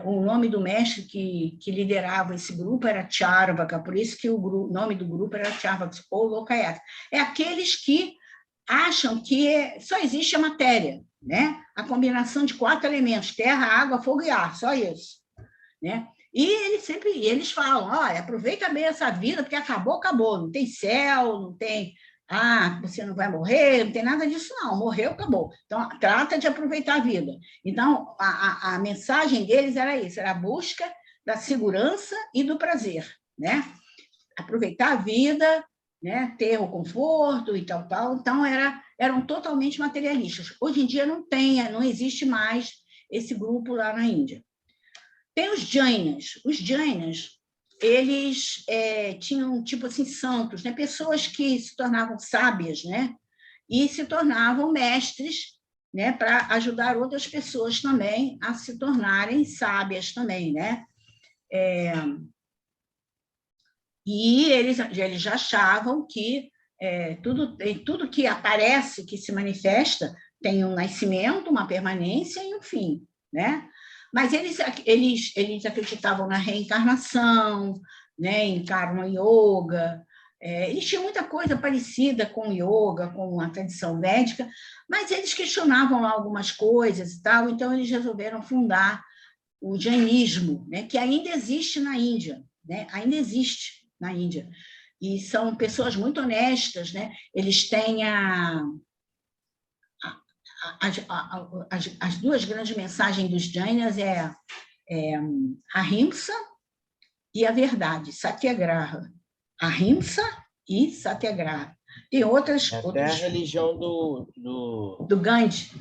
O nome do mestre que liderava esse grupo era Charvaka, por isso que o nome do grupo era Charvakas ou Lokayatas. É aqueles que acham que só existe a matéria, né? A combinação de 4 elementos, terra, água, fogo e ar, só isso, né? E eles falam, olha, aproveita bem essa vida, porque acabou, não tem céu, não tem, você não vai morrer, não tem nada disso não, morreu, acabou. Então, trata de aproveitar a vida. Então, a mensagem deles era isso, era a busca da segurança e do prazer, né? Aproveitar a vida, né? Ter o conforto e tal. Então, eram totalmente materialistas. Hoje em dia não existe mais esse grupo lá na Índia. Tem os Jainas. Os Jainas, eles tinham, tipo assim, santos, né? Pessoas que se tornavam sábias, né? E se tornavam mestres, né? Para ajudar outras pessoas também a se tornarem sábias também, né? E eles já achavam que tudo que aparece, que se manifesta, tem um nascimento, uma permanência e um fim, né? Mas eles acreditavam na reencarnação, né, em Karma Yoga, eles tinham muita coisa parecida com yoga, com a tradição védica, mas eles questionavam lá algumas coisas e tal, então eles resolveram fundar o jainismo, né, que ainda existe na Índia, né, ainda existe na Índia, e são pessoas muito honestas, né, eles têm as duas grandes mensagens dos Jainas a Ahimsa e a verdade, Satyagraha. Ahimsa e Satyagraha. Tem outras... Até a religião do Gandhi.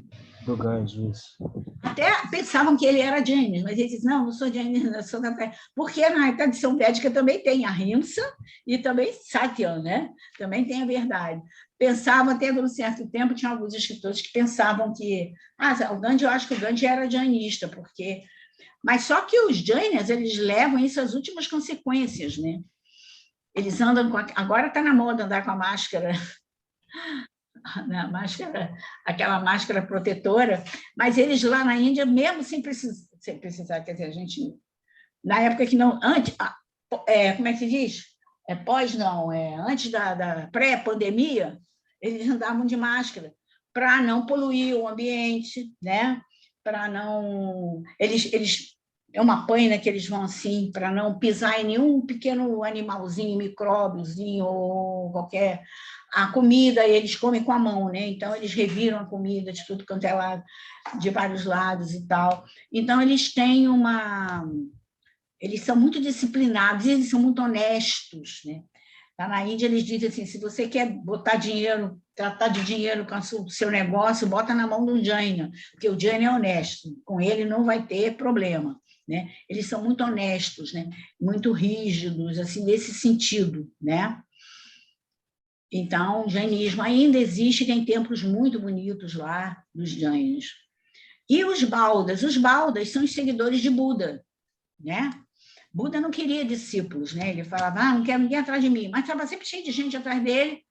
Do Gandhi, isso. Até pensavam que ele era Jainis, mas ele disse, não sou Jainis, não sou da... Porque na tradição védica também tem Ahimsa e também Satya, né? Também tem a verdade. Pensava até por um certo tempo, tinha alguns escritores que pensavam que... o Gandhi, eu acho que o Gandhi era jainista, porque... Mas só que os Jainas, eles levam isso às últimas consequências, né? Eles andam com... Agora está na moda andar com a máscara... aquela máscara protetora, mas eles lá na Índia, mesmo sem precisar, quer dizer, a gente, na época que não, antes, como é que se diz? Antes da pré-pandemia, eles andavam de máscara, para não poluir o ambiente, né? Para não... É uma paina que eles vão assim, para não pisar em nenhum pequeno animalzinho, micróbiozinho, ou qualquer... A comida eles comem com a mão, né? Então, eles reviram a comida de tudo quanto é lado, de vários lados e tal. Então, eles têm eles são muito disciplinados, eles são muito honestos, né? Lá na Índia, eles dizem assim, se você quer botar dinheiro, tratar de dinheiro com o seu negócio, bota na mão do Jaina, porque o Jaina é honesto, com ele não vai ter problema, né? Eles são muito honestos, né? Muito rígidos, assim, nesse sentido, né? Então, o jainismo ainda existe, tem templos muito bonitos lá dos jainas. E os baldas são os seguidores de Buda, né? Buda não queria discípulos, né? Ele falava, não quero ninguém atrás de mim, mas estava sempre cheio de gente atrás dele,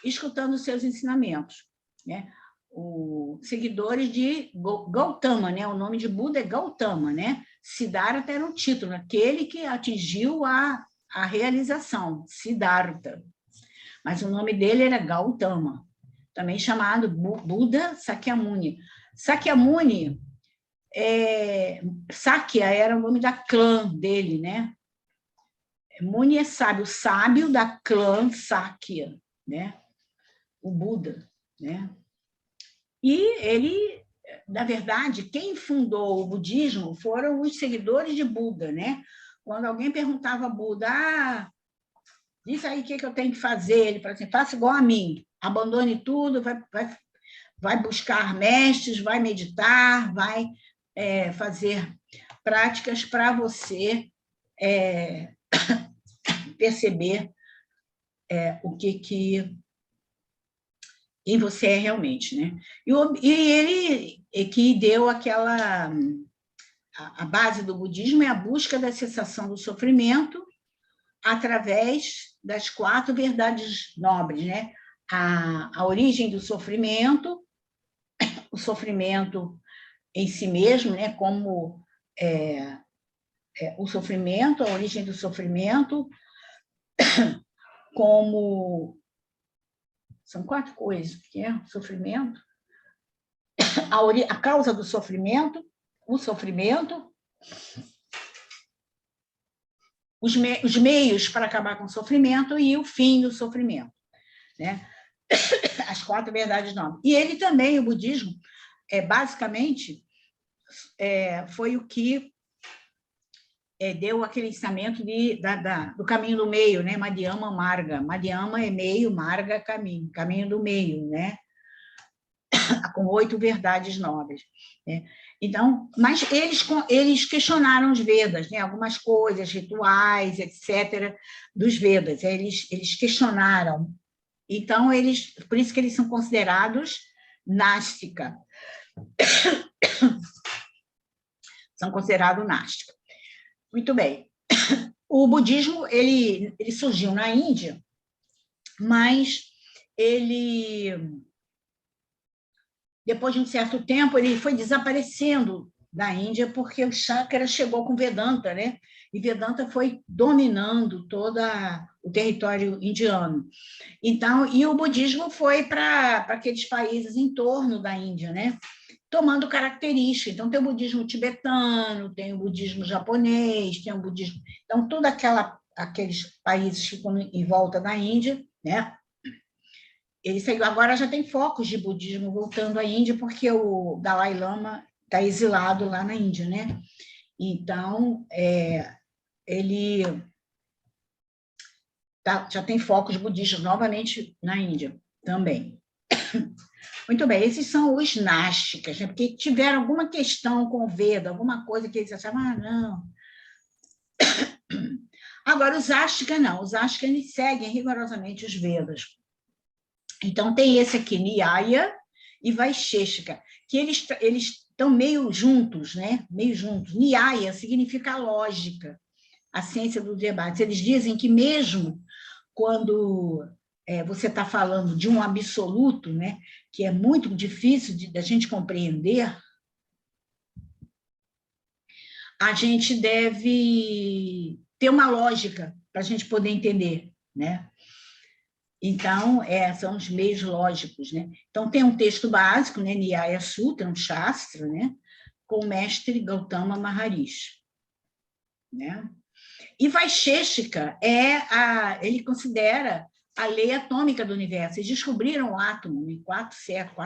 escutando os seus ensinamentos, né? Os seguidores de Gautama, né? O nome de Buda é Gautama, né? Siddhartha era um título, aquele que atingiu a realização, Siddhartha. Mas o nome dele era Gautama, também chamado Buda Sakyamuni. Sakyamuni, Sakya era o nome da clã dele, né? Muni é sábio, sábio da clã Sakya, né? O Buda, né? E ele, na verdade, quem fundou o budismo foram os seguidores de Buda, né? Quando alguém perguntava a Buda, diz aí o que eu tenho que fazer, ele fala assim, faça igual a mim, abandone tudo, vai buscar mestres, vai meditar, vai fazer práticas para você perceber quem você é realmente, né? E ele que deu aquela... A base do budismo é a busca da cessação do sofrimento através das 4 verdades nobres, né? A origem do sofrimento, o sofrimento em si mesmo, né? Como o sofrimento, a origem do sofrimento, como... São 4 coisas, que é o sofrimento, a causa do sofrimento, o sofrimento, os meios para acabar com o sofrimento e o fim do sofrimento, né? As 4 verdades nobres. E ele também, o budismo, basicamente, foi o que deu aquele ensinamento do caminho do meio, né? Madhyama Marga. Madhyama é meio, Marga caminho, caminho do meio, né? Com 8 verdades nobres, né? Então, mas eles questionaram os Vedas, né? Algumas coisas, rituais, etc., dos Vedas. Eles questionaram. Então, por isso que eles são considerados nástica. São considerados nástica. Muito bem. O budismo, ele surgiu na Índia, mas depois de um certo tempo, ele foi desaparecendo da Índia, porque o Shankara chegou com Vedanta, né? E Vedanta foi dominando todo o território indiano. Então, e o budismo foi para aqueles países em torno da Índia, né? Tomando características. Então, tem o budismo tibetano, tem o budismo japonês, tem o budismo... Então, todos aqueles países que ficam em volta da Índia, né? Agora já tem focos de budismo voltando à Índia, porque o Dalai Lama está exilado lá na Índia, né? Então, ele já tem focos budistas novamente na Índia também. Muito bem, esses são os násticas, né? Porque tiveram alguma questão com o Veda, alguma coisa que eles achavam, não. Agora, os ásticas não, os ásticas eles seguem rigorosamente os Vedas. Então, tem esse aqui, Nyaya e Vaisheshika, que eles estão meio juntos, né? Meio juntos. Nyaya significa a lógica, a ciência do debate. Eles dizem que mesmo quando você está falando de um absoluto, né, que é muito difícil da gente compreender, a gente deve ter uma lógica para a gente poder entender, né? Então, são os meios lógicos, né? Então, tem um texto básico, né, Nyaya Sutra, um Shastra, né, com o mestre Gautama Maharishi, né? E Vaisheshika ele considera a lei atômica do universo. Eles descobriram o átomo em 4,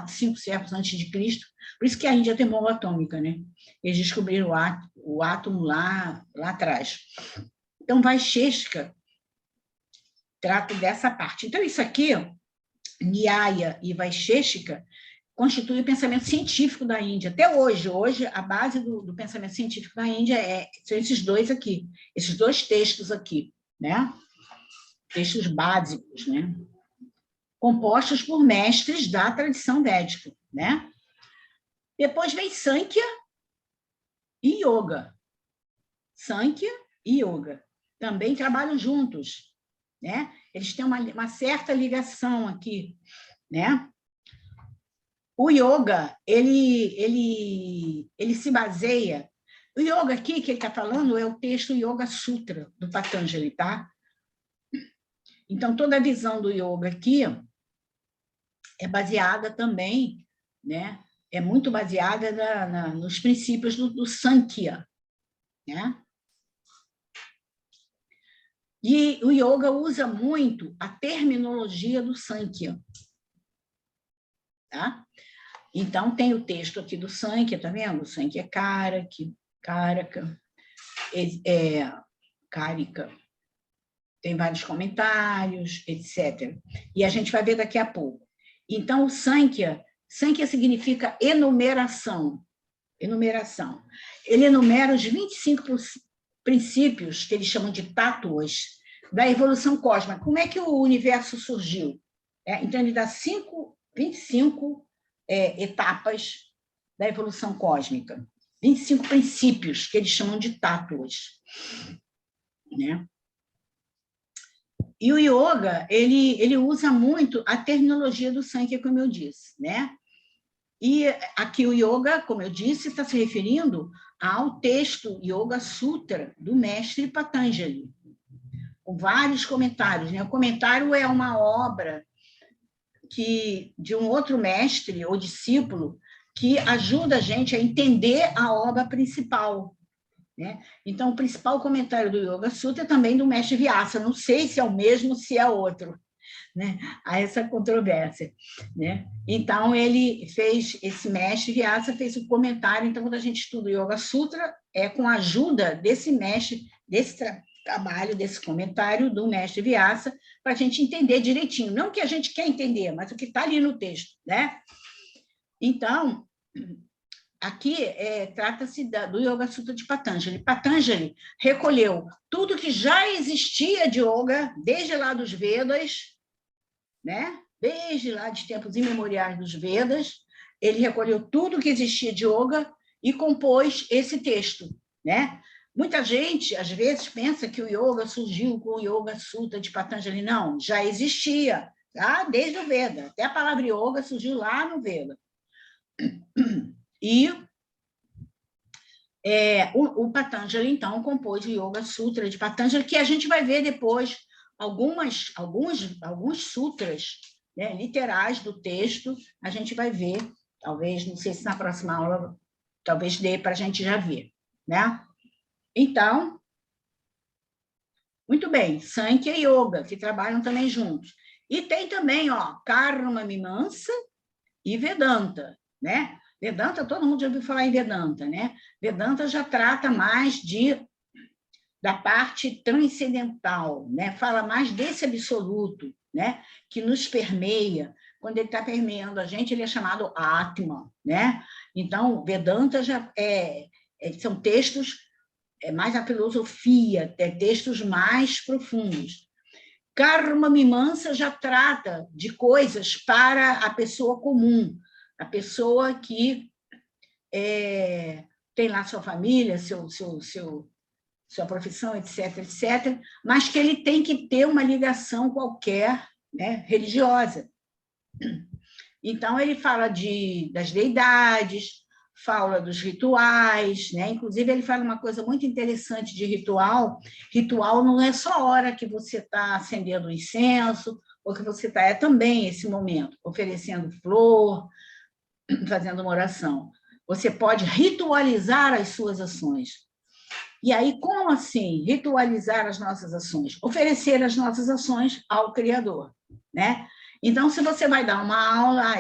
5 séculos antes de Cristo. Por isso que a Índia tem bomba atômica, né? Eles descobriram o átomo lá atrás. Então, Vaisheshika trata dessa parte. Então, isso aqui, Nyaya e Vaisheshika, constitui o pensamento científico da Índia. Até hoje, a base do pensamento científico da Índia são esses dois aqui, esses dois textos aqui, né? Textos básicos, né? Compostos por mestres da tradição védica, né? Depois vem Sankhya e Yoga. Sankhya e Yoga também trabalham juntos, né? Eles têm uma certa ligação aqui, né? O yoga, ele se baseia... O yoga aqui, que ele está falando, é o texto Yoga Sutra, do Patanjali, tá? Então, toda a visão do yoga aqui é baseada também, né? É muito baseada nos princípios do Sankhya, né? E o yoga usa muito a terminologia do Sankhya, tá? Então, tem o texto aqui do Sankhya, tá vendo? O Sankhya é Karaka, Karika. Tem vários comentários, etc. E a gente vai ver daqui a pouco. Então, o Sankhya significa enumeração. Enumeração. Ele enumera os 25 princípios, que eles chamam de tátuas, da evolução cósmica. Como é que o universo surgiu? Então, ele dá 25 etapas da evolução cósmica, 25 princípios, que eles chamam de tátuas, né? E o yoga, ele usa muito a terminologia do Sankhya, como eu disse, né? E aqui o yoga, como eu disse, está se referindo ao texto Yoga Sutra, do mestre Patanjali, com vários comentários, né? O comentário é uma obra de um outro mestre ou discípulo que ajuda a gente a entender a obra principal, né? Então, o principal comentário do Yoga Sutra é também do mestre Vyasa. Não sei se é o mesmo, se é outro, né? Há essa controvérsia, né? Então, esse mestre Vyasa fez um comentário. Então, quando a gente estuda o Yoga Sutra, é com a ajuda desse mestre, desse trabalho, desse comentário do mestre Vyasa, para a gente entender direitinho. Não o que a gente quer entender, mas o que está ali no texto, né? Então, aqui trata-se do Yoga Sutra de Patanjali. Patanjali recolheu tudo que já existia de yoga, desde lá dos Vedas, né? Desde lá de tempos imemoriais dos Vedas, ele recolheu tudo que existia de yoga e compôs esse texto, né? Muita gente, às vezes, pensa que o yoga surgiu com o Yoga Sutra de Patanjali. Não, já existia, tá? Desde o Veda. Até a palavra yoga surgiu lá no Veda. E o Patanjali, então, compôs o Yoga Sutra de Patanjali, que a gente vai ver depois alguns sutras, né, literais do texto, a gente vai ver, talvez, não sei se na próxima aula, talvez dê para a gente já ver, né? Então, muito bem, Sankhya e Yoga, que trabalham também juntos. E tem também, Karma Mimamsa e Vedanta, né? Vedanta, todo mundo já ouviu falar em Vedanta, né? Vedanta já trata mais da parte transcendental, né? Fala mais desse absoluto, né? Que nos permeia. Quando ele está permeando a gente, ele é chamado Atma, né? Então, Vedanta são textos, mais a filosofia, textos mais profundos. Karma Mimamsa já trata de coisas para a pessoa comum, a pessoa que tem lá sua família, sua profissão, etc., etc., mas que ele tem que ter uma ligação qualquer, né, religiosa. Então, ele fala das deidades, fala dos rituais, né? Inclusive, ele fala uma coisa muito interessante de ritual. Ritual não é só a hora que você está acendendo o incenso, ou que você está... É também esse momento, oferecendo flor, fazendo uma oração. Você pode ritualizar as suas ações. E aí, como assim ritualizar as nossas ações? Oferecer as nossas ações ao Criador, né? Então, se você vai dar uma aula,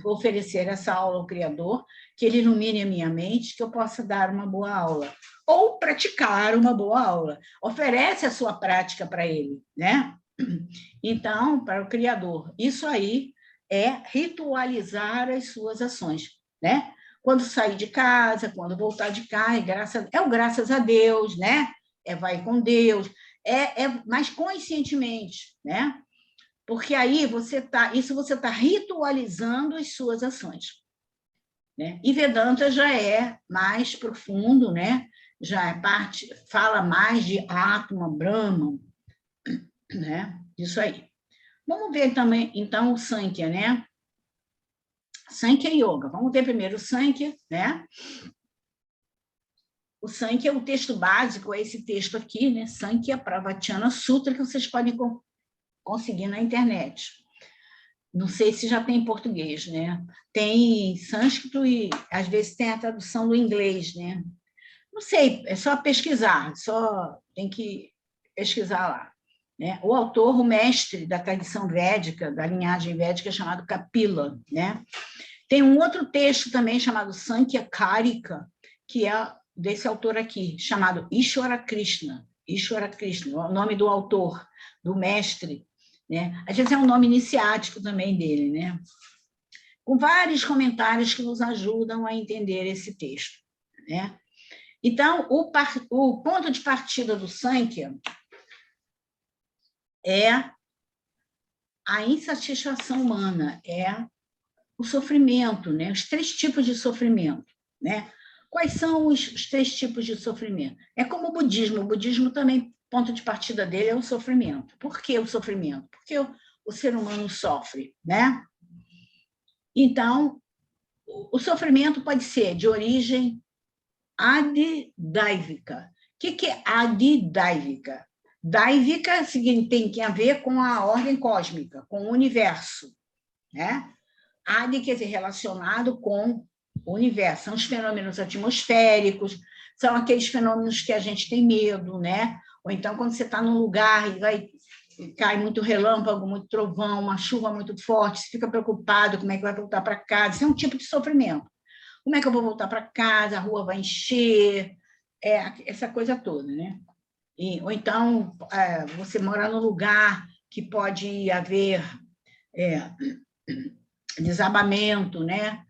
vou oferecer essa aula ao Criador, que ele ilumine a minha mente, que eu possa dar uma boa aula. Ou praticar uma boa aula. Oferece a sua prática para ele, né? Então, para o Criador. Isso aí é ritualizar as suas ações, né? Quando sair de casa, quando voltar de casa, graças a Deus, né? Vai com Deus, mas conscientemente, né? Porque aí você está ritualizando as suas ações, né? E Vedanta já é mais profundo, né? Já fala mais de Atma, Brahman, né? Isso aí. Vamos ver também, então, o Sankhya, né? Sankhya Yoga. Vamos ver primeiro o Sankhya, né? O Sankhya, o texto básico é esse texto aqui, né? Sankhya Pravachana Sutra, que vocês podem conseguir na internet. Não sei se já tem em português, né? Tem sânscrito e, às vezes, tem a tradução do inglês, né? Não sei, é só pesquisar, tem que pesquisar lá. Né? O autor, o mestre da tradição védica, da linhagem védica, é chamado Kapila, né? Tem um outro texto também chamado Sankhya Karika, que é desse autor aqui, chamado Ishwara Krishna. Ishwara Krishna, o nome do autor, do mestre, né? Às vezes é um nome iniciático também dele, né? Com vários comentários que nos ajudam a entender esse texto, né? Então, o ponto de partida do Sankhya é a insatisfação humana, é o sofrimento, né? Os 3 tipos de sofrimento, né? Quais são os 3 tipos de sofrimento? É como o budismo também, ponto de partida dele é o sofrimento. Por que o sofrimento? Porque o ser humano sofre, né? Então, o sofrimento pode ser de origem adidaivika. O que é adidaivika? Daivika tem a ver com a ordem cósmica, com o universo, né? Adi quer dizer relacionado com o universo. São os fenômenos atmosféricos, são aqueles fenômenos que a gente tem medo, né? Ou então, quando você está num lugar e cai muito relâmpago, muito trovão, uma chuva muito forte, você fica preocupado como é que vai voltar para casa. Isso é um tipo de sofrimento. Como é que eu vou voltar para casa? A rua vai encher, essa coisa toda, né? Ou então, você mora num lugar que pode haver desabamento, né?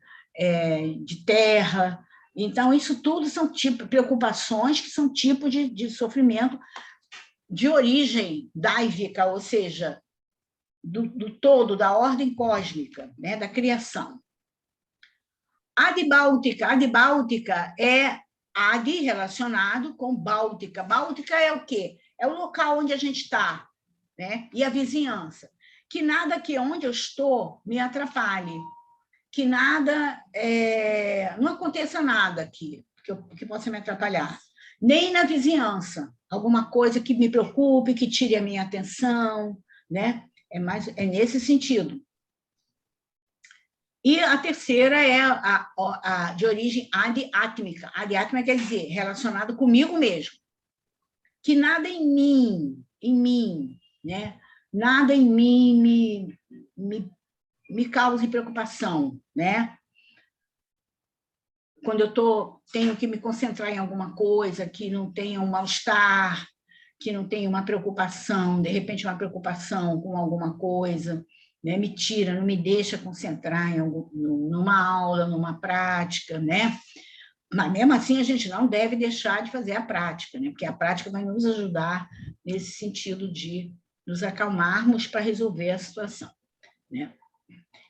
De terra. Então, isso tudo são preocupações que são tipos de sofrimento de origem dáivica, ou seja, do todo, da ordem cósmica, né? Da criação. Adibáltica é Adi relacionado com Báltica. Báltica é o quê? É o local onde a gente está, né? E a vizinhança. Que nada que onde eu estou me atrapalhe. Que nada, não aconteça nada aqui que possa me atrapalhar. Nem na vizinhança. Alguma coisa que me preocupe, que tire a minha atenção, né? É nesse sentido. E a terceira é a de origem adiátmica. Adiátmica quer dizer relacionado comigo mesmo. Que nada em mim, né? Nada em mim me cause preocupação, né? Quando eu tenho que me concentrar em alguma coisa, que não tenha um mal-estar, que não tenha uma preocupação, de repente uma preocupação com alguma coisa, né? Me tira, não me deixa concentrar numa aula, numa prática, né? Mas, mesmo assim, a gente não deve deixar de fazer a prática, né? Porque a prática vai nos ajudar nesse sentido de nos acalmarmos para resolver a situação, né?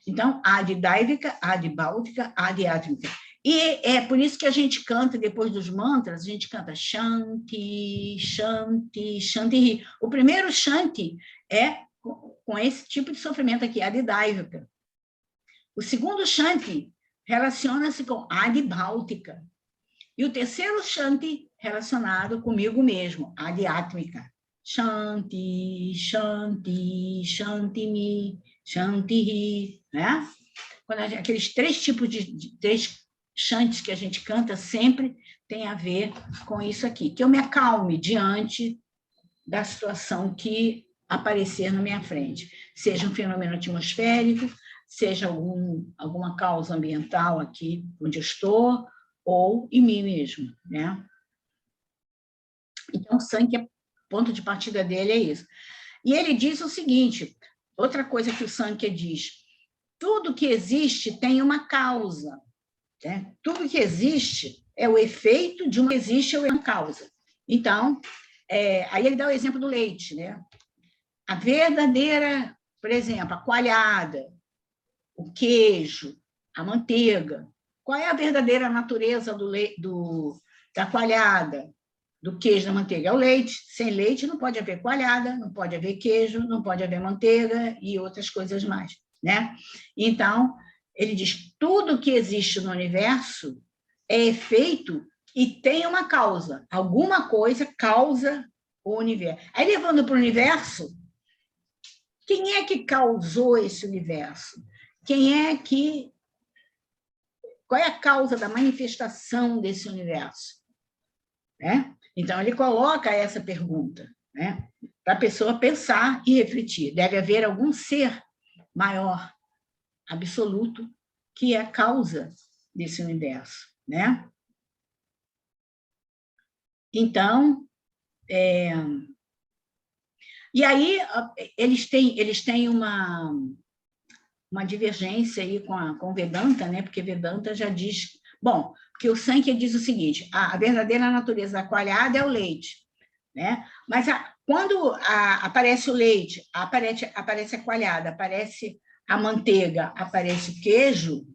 Então, adidáivica, adibáltica, adiátmica. E é por isso que a gente canta, depois dos mantras, a gente canta Shanti, Shanti, Shanti. O primeiro Shanti é com esse tipo de sofrimento aqui, adidáivica. O segundo Shanti relaciona-se com adibáltica. E o terceiro Shanti relacionado comigo mesmo, adiátmica. Shanti, Shanti, Shantimi, Shanti, né? Aqueles 3 tipos de 3 chantes que a gente canta sempre tem a ver com isso aqui, que eu me acalme diante da situação que aparecer na minha frente, seja um fenômeno atmosférico, seja alguma causa ambiental aqui onde eu estou, ou em mim mesmo, né? Então, o Sankhya, ponto de partida dele é isso. E ele diz o seguinte, outra coisa que o Sankhya diz, tudo que existe tem uma causa, né? Tudo que existe é o efeito de uma existe é uma causa. Então, aí ele dá o exemplo do leite, né? A verdadeira, por exemplo, a coalhada, o queijo, a manteiga. Qual é a verdadeira natureza da coalhada, do queijo, da manteiga? É o leite. Sem leite não pode haver coalhada, não pode haver queijo, não pode haver manteiga e outras coisas mais, né? Então, ele diz, tudo que existe no universo é efeito e tem uma causa. Alguma coisa causa o universo. Aí, levando para o universo, quem é que causou esse universo? Qual é a causa da manifestação desse universo? Né? Então, ele coloca essa pergunta, né? Para a pessoa pensar e refletir. Deve haver algum ser maior, absoluto, que é a causa desse universo, né? Então, e aí eles têm uma divergência aí com Vedanta, né? Porque Vedanta já diz... Bom, porque o Sankhya diz o seguinte, a verdadeira natureza da coalhada é o leite, né? Mas quando aparece o leite, aparece a coalhada, aparece a manteiga, aparece o queijo,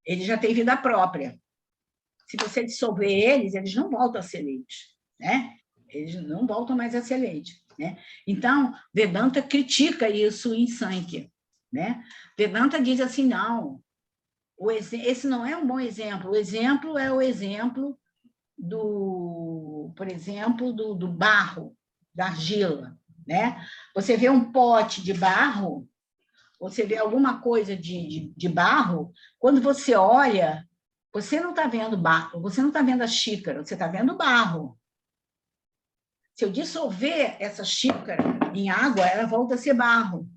ele já tem vida própria. Se você dissolver eles não voltam a ser leite, né? Eles não voltam mais a ser leite, né? Então, Vedanta critica isso em Sankhya, né? Vedanta diz assim, não, esse não é um bom exemplo. O exemplo é o exemplo por exemplo, do barro, da argila, né? Você vê um pote de barro, você vê alguma coisa de barro, quando você olha, você não está vendo barro, você não está vendo a xícara, você está vendo barro. Se eu dissolver essa xícara em água, ela volta a ser barro.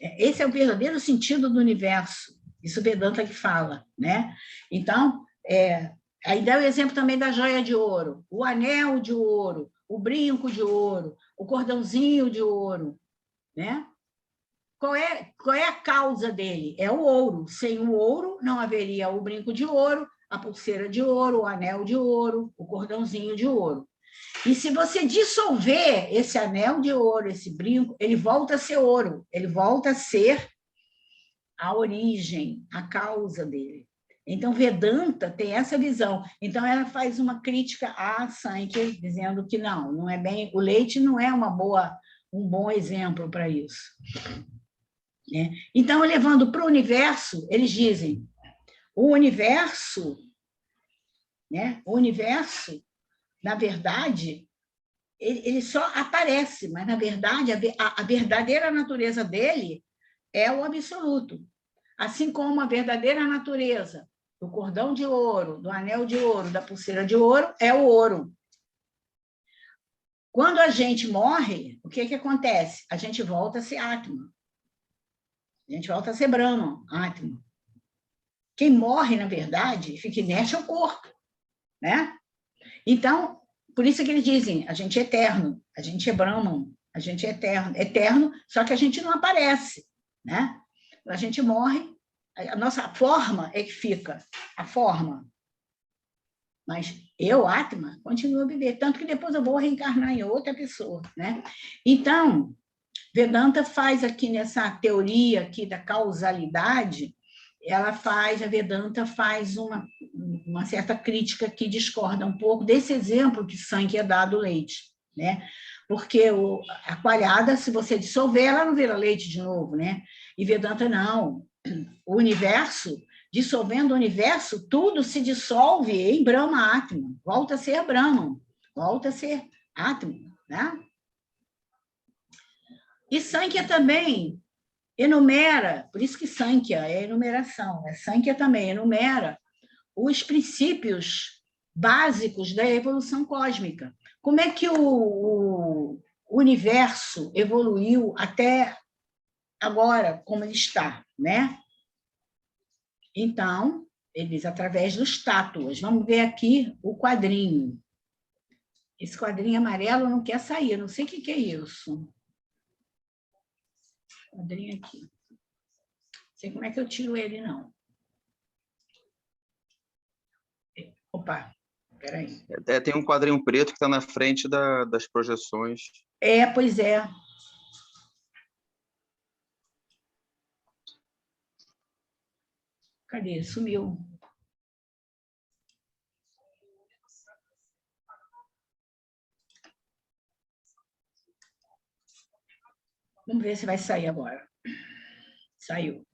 Esse é o verdadeiro sentido do universo. Isso Vedanta que fala, né? Então, aí dá o exemplo também da joia de ouro, o anel de ouro, o brinco de ouro, o cordãozinho de ouro, né? Qual é a causa dele? É o ouro. Sem o ouro, não haveria o brinco de ouro, a pulseira de ouro, o anel de ouro, o cordãozinho de ouro. E se você dissolver esse anel de ouro, esse brinco, ele volta a ser ouro, ele volta a ser a origem, a causa dele. Então, Vedanta tem essa visão. Então, ela faz uma crítica a Sankhya, dizendo que não é bem... O leite não é um bom exemplo para isso. Né? Então, levando para o universo, eles dizem, o universo, na verdade, ele só aparece, mas, na verdade, a verdadeira natureza dele é o absoluto. Assim como a verdadeira natureza do cordão de ouro, do anel de ouro, da pulseira de ouro, é o ouro. Quando a gente morre, o que acontece? A gente volta a ser Atma. A gente volta a ser Brahman, Atma. Quem morre, na verdade, fica inerte ao corpo, né? Então, por isso que eles dizem, a gente é eterno, a gente é Brahman, a gente é eterno, só que a gente não aparece, né? A gente morre, a nossa forma é que fica, a forma. Mas eu, Atma, continuo a viver, tanto que depois eu vou reencarnar em outra pessoa, né? Então, Vedanta faz aqui nessa teoria aqui da causalidade, a Vedanta faz uma certa crítica que discorda um pouco desse exemplo que Sankhya dá do leite, né? Porque a coalhada, se você dissolver, ela não vira leite de novo, né? E Vedanta não. O universo, dissolvendo o universo, tudo se dissolve em Brahma Atma, volta a ser Brahman, volta a ser Atma, né? E Sankhya também enumera, por isso que Sankhya é enumeração, Sankhya também enumera os princípios básicos da evolução cósmica. Como é que o universo evoluiu até agora, como ele está, né? Então, eles, através dos tátuas, vamos ver aqui o quadrinho. Esse quadrinho amarelo não quer sair, não sei o que é isso. quadrinho aqui. Não sei como é que eu tiro ele, não. Opa, peraí. Tem um quadrinho preto que está na frente das projeções. Pois é. Cadê? Sumiu. Vamos ver se vai sair agora. Saiu.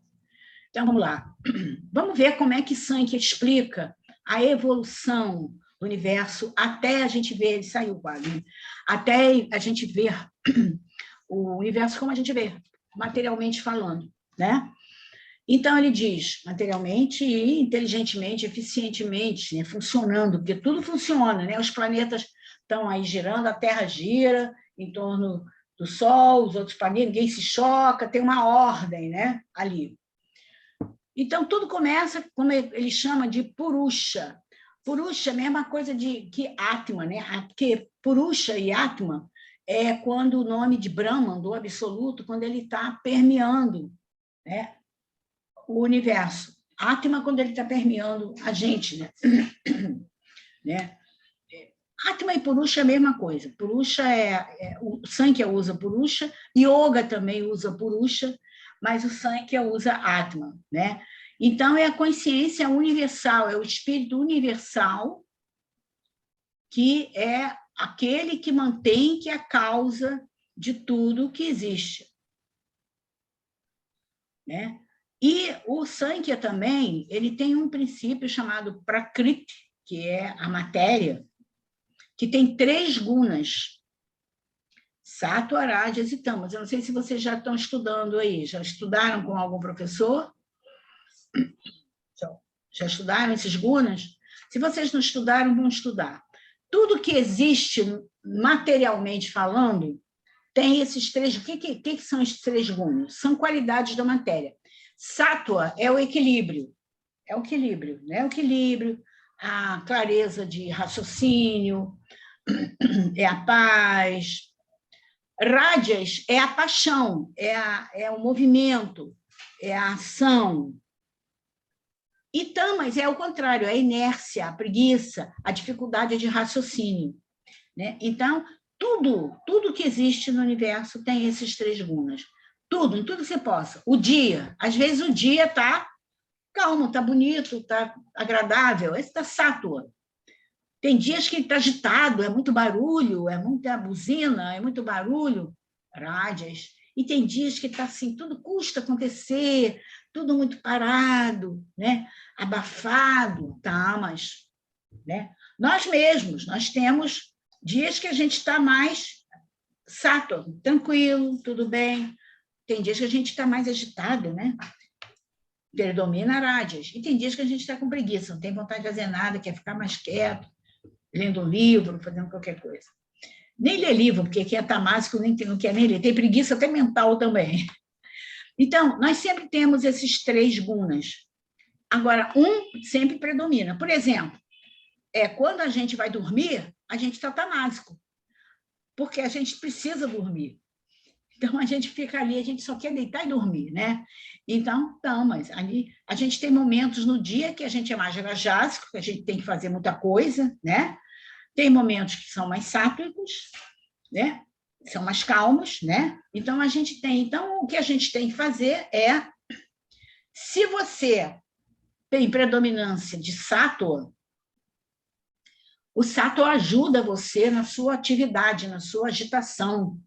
Então, vamos lá. Vamos ver como é que Sankya explica a evolução do universo até a gente ver, ele saiu quase, até a gente ver o universo como a gente vê, materialmente falando, né? Então, ele diz, materialmente e inteligentemente, eficientemente, né, funcionando, porque tudo funciona, né? Os planetas estão aí girando, a Terra gira em torno do Sol, os outros planetas, ninguém se choca, tem uma ordem, né, ali. Então, tudo começa, como ele chama, de Purusha. Purusha é a mesma coisa que Atma, né? Porque Purusha e Atma é quando o nome de Brahman, do absoluto, quando ele está permeando, né, o universo. Atma, quando ele está permeando a gente, né? Né? Atma e Purusha é a mesma coisa. Purusha o Sankya usa Purusha, Yoga também usa Purusha, mas o Sankya usa Atma, né? Então, é a consciência universal, é o espírito universal que é aquele que mantém, que é a causa de tudo que existe, né? E o Sankya também, ele tem um princípio chamado Prakriti, que é a matéria, que tem 3 gunas, Sattva, Rajas e Tamas. Eu não sei se vocês já estão estudando aí, já estudaram com algum professor? Já estudaram esses gunas? Se vocês não estudaram, vão estudar. Tudo que existe, materialmente falando, tem esses 3... O que são esses 3 gunas? São qualidades da matéria. Sattva é o equilíbrio, né? O equilíbrio, a clareza de raciocínio, é a paz. Rajas é a paixão, é o movimento, é a ação. E tamas é o contrário, é a inércia, a preguiça, a dificuldade de raciocínio, né? Então, tudo que existe no universo tem esses 3 gunas. Tudo que você possa. O dia, às vezes o dia está calmo, está bonito, está agradável, esse está sátua. Tem dias que está agitado, é muito barulho, é muita buzina, é muito barulho, rádias. E tem dias que está assim, tudo custa acontecer, tudo muito parado, né? Abafado, tamas, né? Nós mesmos, nós temos dias que a gente está mais sátua, tranquilo, tudo bem. Tem dias que a gente está mais agitado, né? Predomina rádias. E tem dias que a gente está com preguiça, não tem vontade de fazer nada, quer ficar mais quieto, lendo um livro, fazendo qualquer coisa. Nem ler livro, porque aqui é tamásico, não quer nem ler. Tem preguiça até mental também. Então, nós sempre temos esses 3 gunas. Agora, um sempre predomina. Por exemplo, quando a gente vai dormir, a gente está tamásico, porque a gente precisa dormir. Então, a gente fica ali, a gente só quer deitar e dormir, né? Então, não, mas ali a gente tem momentos no dia que a gente é mais rajásico, que a gente tem que fazer muita coisa, né? Tem momentos que são mais sátvicos, né? São mais calmos, né? Então, o que a gente tem que fazer é, se você tem predominância de sattva, o sattva ajuda você na sua atividade, na sua agitação,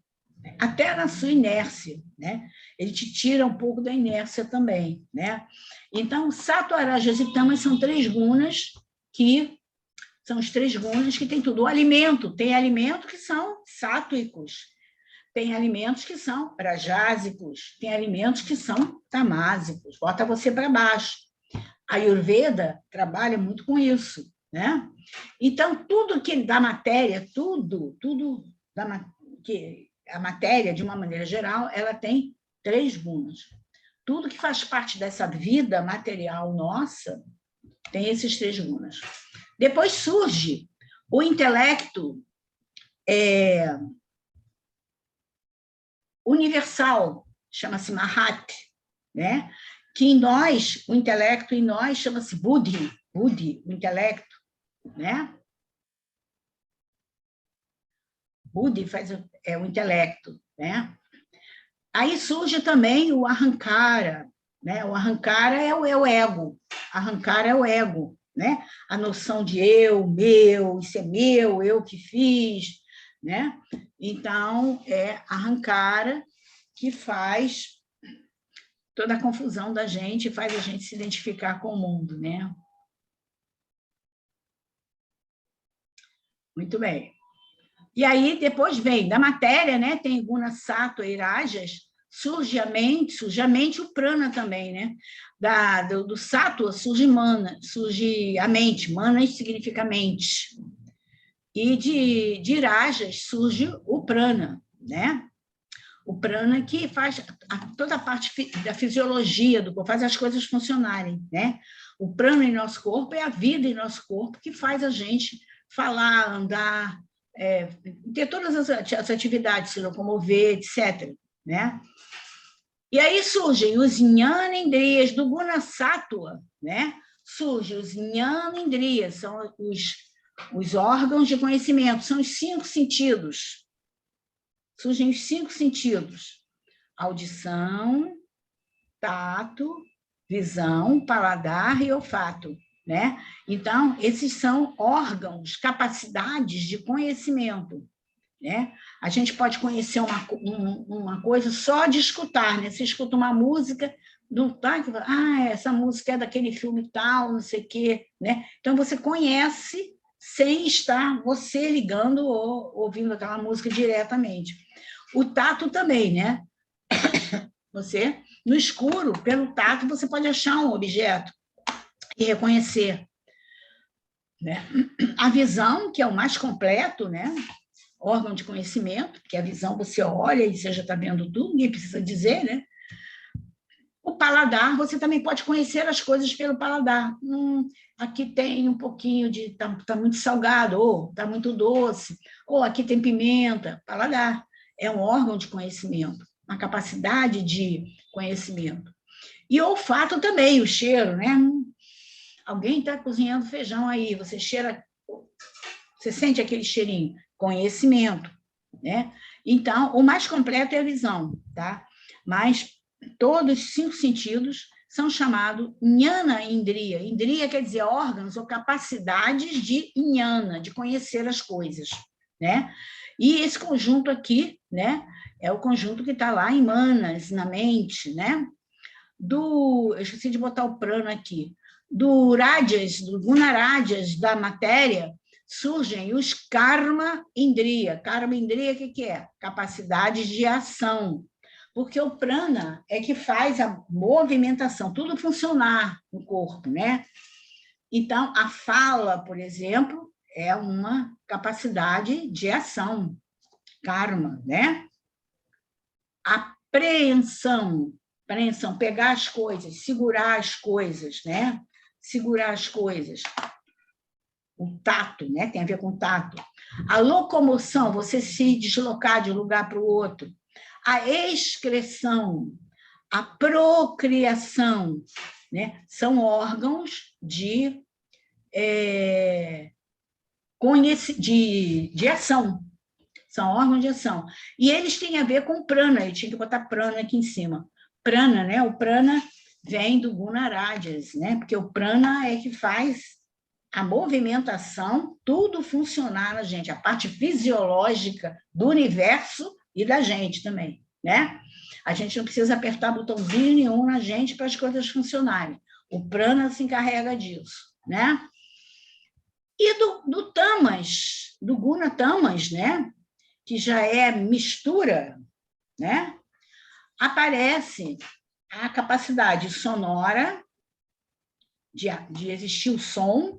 até na sua inércia, né? Ele te tira um pouco da inércia também, né? Então, sattva, rajas e tamas são 3 gunas que são os 3 gunas que tem tudo. O alimento, tem alimentos que são sátvicos, tem alimentos que são rajásicos, tem alimentos que são tamásicos, bota você para baixo. A Ayurveda trabalha muito com isso, né? Então, tudo que da matéria, que a matéria, de uma maneira geral, ela tem 3 gunas. Tudo que faz parte dessa vida material nossa tem esses 3 gunas. Depois surge o intelecto universal, chama-se Mahat, né? Que em nós, o intelecto em nós chama-se Buddhi, Buddhi, o intelecto, né? Buddhi faz o intelecto, né? Aí surge também o Ahankara, né? O Ahankara é o ego, Ahankara é o ego, né? A noção de eu, meu, isso é meu, eu que fiz, né? Então, é Ahankara que faz toda a confusão da gente, faz a gente se identificar com o mundo, né? Muito bem. E aí, depois vem da matéria, né? Tem Guna, Sattva e Rajas, surge a mente, o prana também, né? Do Sattva surge mana, surge a mente, mana significa mente. E de Rajas surge o prana, né? O prana que faz toda a parte da fisiologia do corpo, faz as coisas funcionarem, né? O prana em nosso corpo é a vida em nosso corpo que faz a gente falar, andar, ter todas as atividades, se locomover, etc., né? E aí surgem os Jnana-indriyas do Guna Sattva, né? Surgem os Jnana-indriyas, são os órgãos de conhecimento, são os 5 sentidos. Surgem os 5 sentidos: audição, tato, visão, paladar e olfato, né? Então, esses são órgãos, capacidades de conhecimento, né? A gente pode conhecer uma coisa só de escutar, né? Você escuta uma música, essa música é daquele filme tal, não sei o quê, né? Então, você conhece sem estar você ligando ou ouvindo aquela música diretamente. O tato também, né? Você, no escuro, pelo tato, você pode achar um objeto e reconhecer, né? A visão, que é o mais completo, né? Órgão de conhecimento, que a visão você olha e você já está vendo tudo, ninguém precisa dizer, né? O paladar, você também pode conhecer as coisas pelo paladar. Aqui tem um pouquinho de... Está muito salgado, ou está muito doce, ou aqui tem pimenta. Paladar é um órgão de conhecimento, uma capacidade de conhecimento. E olfato também, o cheiro, né? Alguém está cozinhando feijão aí, você cheira, você sente aquele cheirinho, conhecimento, né? Então, o mais completo é a visão, tá? Mas todos os 5 sentidos são chamados Jnana Indriya. Indriya quer dizer órgãos ou capacidades de jnana, de conhecer as coisas, né? E esse conjunto aqui, né, é o conjunto que está lá em Manas, na mente, né? Eu esqueci de botar o prana aqui. Do Rajas, do Guna Rajas, da matéria, surgem os Karma Indriya. Karma Indriya, o que é? Capacidades de ação. Porque o prana é que faz a movimentação, tudo funcionar no corpo, né? Então, a fala, por exemplo, é uma capacidade de ação, karma, né? Apreensão, pegar as coisas, segurar as coisas, né? Segurar as coisas. O tato, né? Tem a ver com tato. A locomoção, você se deslocar de um lugar para o outro. A excreção, a procriação, né? São órgãos de ação. São órgãos de ação. E eles têm a ver com prana, eu tinha que botar prana aqui em cima. Prana, né? O prana vem do Guna Rajas, né? Porque o prana é que faz a movimentação, tudo funcionar na gente, a parte fisiológica do universo e da gente também, né? A gente não precisa apertar botãozinho nenhum na gente para as coisas funcionarem. O prana se encarrega disso, né? E do tamas, do Guna Tamas, né? Que já é mistura, né? Aparece a capacidade sonora de existir o som,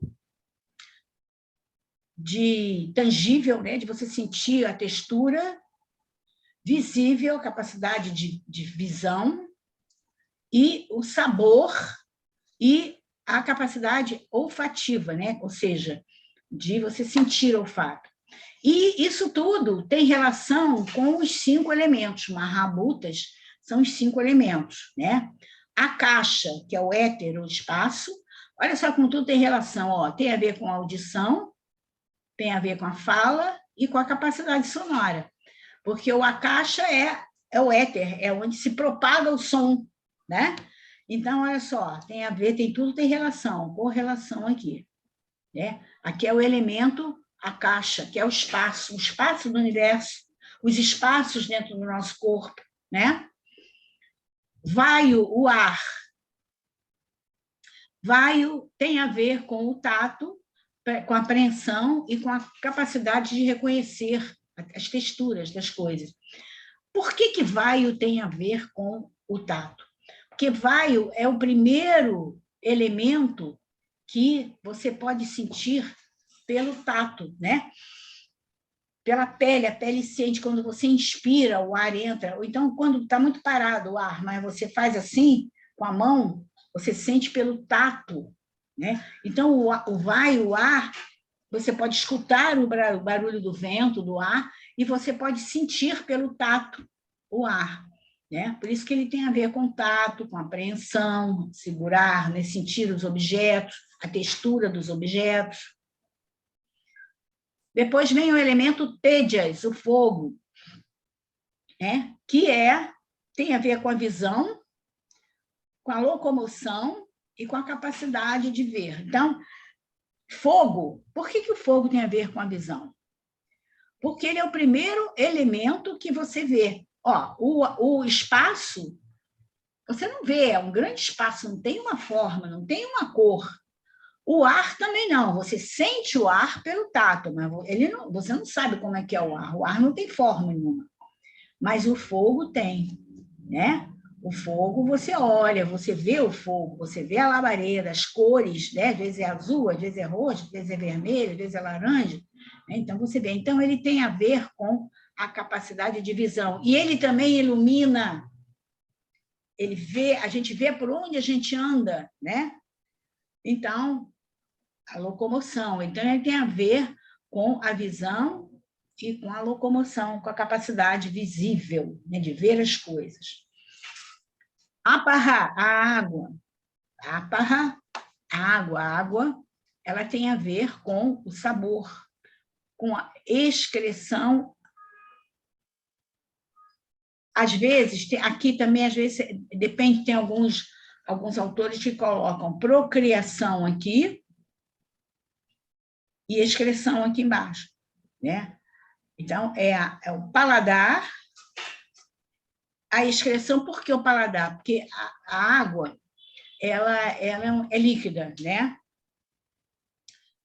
de tangível, né? De você sentir a textura, visível, capacidade de visão, e o sabor e a capacidade olfativa, né? Ou seja, de você sentir olfato. E isso tudo tem relação com os 5 elementos. Mahabhutas são os 5 elementos, né? A caixa, que é o éter, o espaço, olha só como tudo tem relação, ó, tem a ver com a audição, tem a ver com a fala e com a capacidade sonora, porque a caixa é o éter, é onde se propaga o som, né? Então, olha só, tem a ver, tudo tem relação, correlação aqui, né? Aqui é o elemento, a caixa, que é o espaço do universo, os espaços dentro do nosso corpo, né? Vaio, o ar. Vaio tem a ver com o tato, com a apreensão e com a capacidade de reconhecer as texturas das coisas. Por que vaio tem a ver com o tato? Porque vaio é o primeiro elemento que você pode sentir pelo tato, né? Pela pele, a pele sente quando você inspira, o ar entra, ou então quando está muito parado o ar, mas você faz assim, com a mão, você sente pelo tato, né? Então, o ar, você pode escutar o barulho do vento, do ar, e você pode sentir pelo tato o ar, né? Por isso que ele tem a ver com tato, com apreensão, segurar, né? Sentir os objetos, a textura dos objetos. Depois vem o elemento tejas, o fogo, né? Que tem a ver com a visão, com a locomoção e com a capacidade de ver. Então, fogo, por que o fogo tem a ver com a visão? Porque ele é o primeiro elemento que você vê. Ó, o espaço, você não vê, é um grande espaço, não tem uma forma, não tem uma cor. O ar também não, você sente o ar pelo tato, mas você não sabe como é que é o ar não tem forma nenhuma. Mas o fogo tem, né? O fogo você olha, você vê o fogo, você vê a labareda, as cores, né? Às vezes é azul, às vezes é roxo, às vezes é vermelho, às vezes é laranja, né? Então você vê. Então ele tem a ver com a capacidade de visão. E ele também ilumina, ele vê, a gente vê por onde a gente anda, né? Então, a locomoção. Então, ele tem a ver com a visão e com a locomoção, com a capacidade visível, né, de ver as coisas. Aparra, a água. Aparra, a água, ela tem a ver com o sabor, com a excreção. Às vezes, aqui também, às vezes, depende, tem alguns autores que colocam procriação aqui, e excreção aqui embaixo, né? Então, é o paladar, a excreção. Por que o paladar? Porque a água, ela é líquida, né?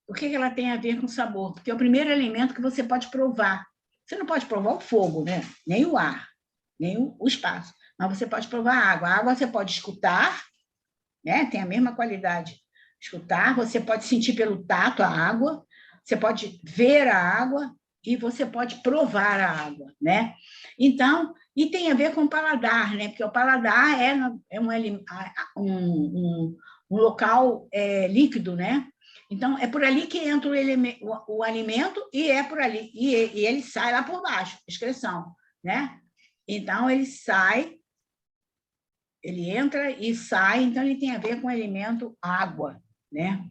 Por que ela tem a ver com sabor? Porque é o primeiro elemento que você pode provar. Você não pode provar o fogo, né? Nem o ar, nem o espaço, mas você pode provar a água. A água você pode escutar, né? Tem a mesma qualidade. Escutar, você pode sentir pelo tato a água, você pode ver a água e você pode provar a água, né? Então, e tem a ver com o paladar, né? Porque o paladar é um local líquido, né? Então, é por ali que entra o alimento e é por ali, e ele sai lá por baixo, excreção, né? Então, ele sai, ele entra e sai, então ele tem a ver com o elemento água, né?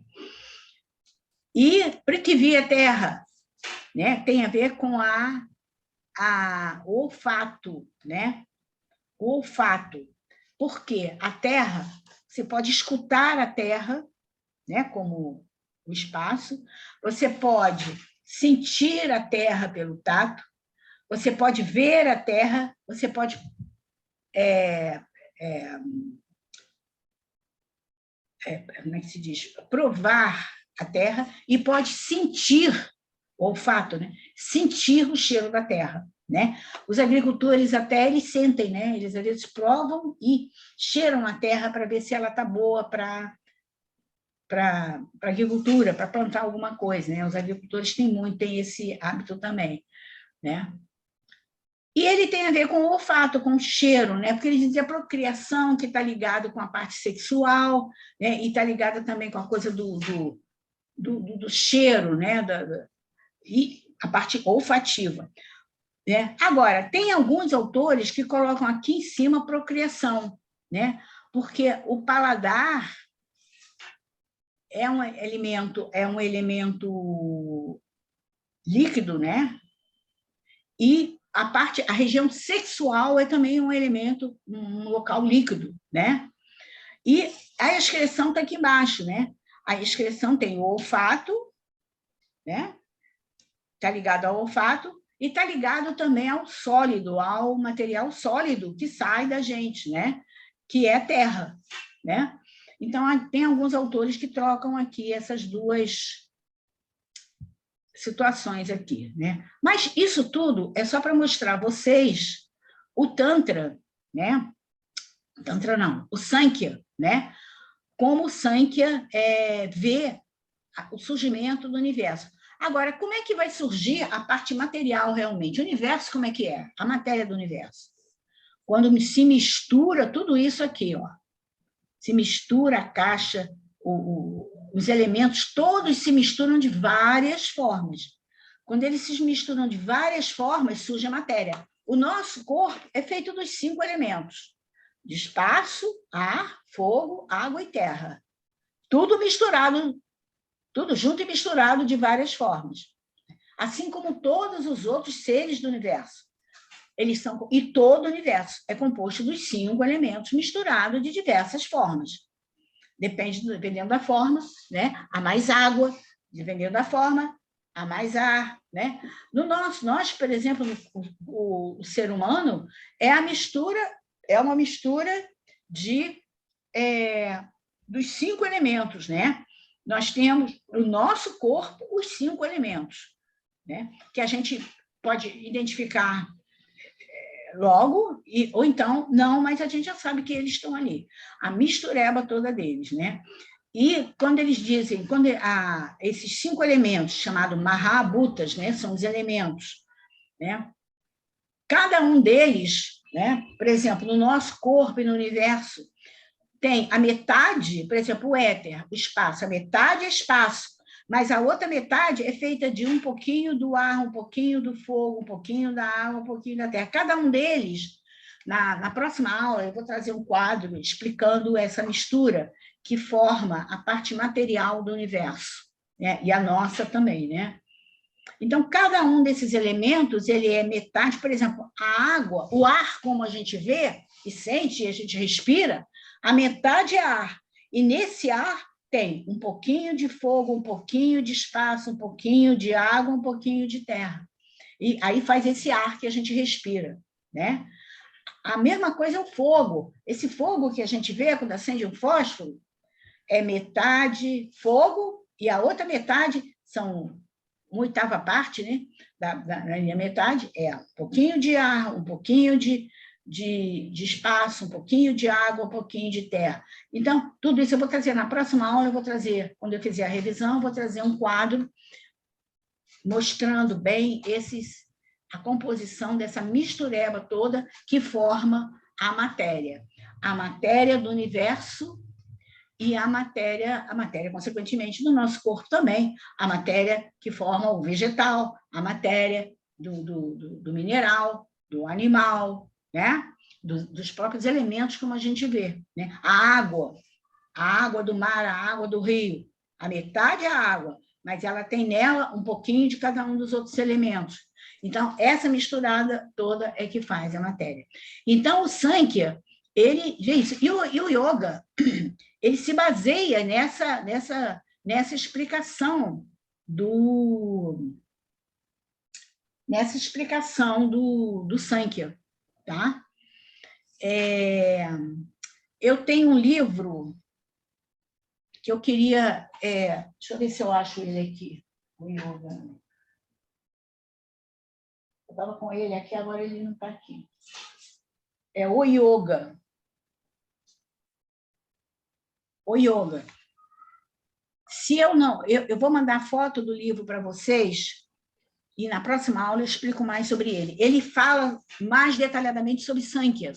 E Prithvi, terra, né? Tem a ver com o olfato, né? O olfato. Por quê? A terra, você pode escutar a terra, né? Como o espaço, você pode sentir a terra pelo tato, você pode ver a terra, você pode como é que se diz? Provar a terra e pode sentir o olfato, né? Sentir o cheiro da terra, né? Os agricultores até eles sentem, né? Eles às vezes provam e cheiram a terra para ver se ela está boa para agricultura, para plantar alguma coisa, né? Os agricultores têm esse hábito também, né? E ele tem a ver com o olfato, com o cheiro, né? Porque ele dizia a procriação, que está ligado com a parte sexual, né? E está ligada também com a coisa do cheiro, né? E a parte olfativa. né? Agora, tem alguns autores que colocam aqui em cima procriação, né? Porque o paladar é um elemento líquido, né? E a região sexual é também um elemento, um local líquido, né? E a excreção está aqui embaixo, né? A excreção tem o olfato, né? Está ligado ao olfato e está ligado também ao sólido, ao material sólido que sai da gente, né? Que é terra, né? Então, tem alguns autores que trocam aqui essas duas situações aqui, né? Mas isso tudo é só para mostrar a vocês o Tantra, né? Tantra não, o Sankhya, né? Como o Sankhya vê o surgimento do universo. Agora, como é que vai surgir a parte material realmente? O universo, como é que é? A matéria do universo. Quando se mistura tudo isso aqui, ó, se mistura a caixa, os elementos todos se misturam de várias formas. Quando eles se misturam de várias formas, surge a matéria. O nosso corpo é feito dos 5 elementos: de espaço, ar, fogo, água e terra. Tudo misturado, tudo junto e misturado de várias formas. Assim como todos os outros seres do universo. E todo o universo é composto dos 5 elementos misturados de diversas formas. Dependendo da forma, né? Há mais água, dependendo da forma, há mais ar, né? Nós, por exemplo, o ser humano é uma mistura dos 5 elementos, né? Nós temos no nosso corpo os 5 elementos, né? Que a gente pode identificar logo, ou então, não, mas a gente já sabe que eles estão ali. A mistureba toda deles, né? E quando eles dizem, esses 5 elementos, chamados Mahabhutas, né? São os elementos, né? Cada um deles, né? Por exemplo, no nosso corpo e no universo, tem a metade, por exemplo, o éter, o espaço, a metade é espaço, mas a outra metade é feita de um pouquinho do ar, um pouquinho do fogo, um pouquinho da água, um pouquinho da terra. Cada um deles, na próxima aula, eu vou trazer um quadro explicando essa mistura que forma a parte material do universo, né? E a nossa também, né? Então, cada um desses elementos, ele é metade, por exemplo, a água, o ar, como a gente vê e sente, e a gente respira, a metade é ar. E nesse ar tem um pouquinho de fogo, um pouquinho de espaço, um pouquinho de água, um pouquinho de terra. E aí faz esse ar que a gente respira, né? A mesma coisa é o fogo. Esse fogo que a gente vê quando acende um fósforo é metade fogo e a outra metade são uma 8ª parte, né? Da minha metade é um pouquinho de ar, um pouquinho de espaço, um pouquinho de água, um pouquinho de terra. Então, tudo isso eu vou trazer na próxima aula, eu vou trazer, quando eu fizer a revisão, eu vou trazer um quadro mostrando bem a composição dessa mistureba toda que forma a matéria do universo e a matéria, consequentemente, do nosso corpo também, a matéria que forma o vegetal, a matéria do mineral, do animal, né? Dos próprios elementos, como a gente vê, né? A água do mar, a água do rio, a metade é a água, mas ela tem nela um pouquinho de cada um dos outros elementos. Então, essa misturada toda é que faz a matéria. Então, o Sankhya, gente, e o yoga, ele se baseia nessa explicação do Sankhya, tá? Eu tenho um livro que eu queria... deixa eu ver se eu acho ele aqui, o yoga. Eu estava com ele aqui, agora ele não está aqui. É o yoga. O yoga. Se eu não... Eu vou mandar foto do livro para vocês e na próxima aula eu explico mais sobre ele. Ele fala mais detalhadamente sobre Sankhya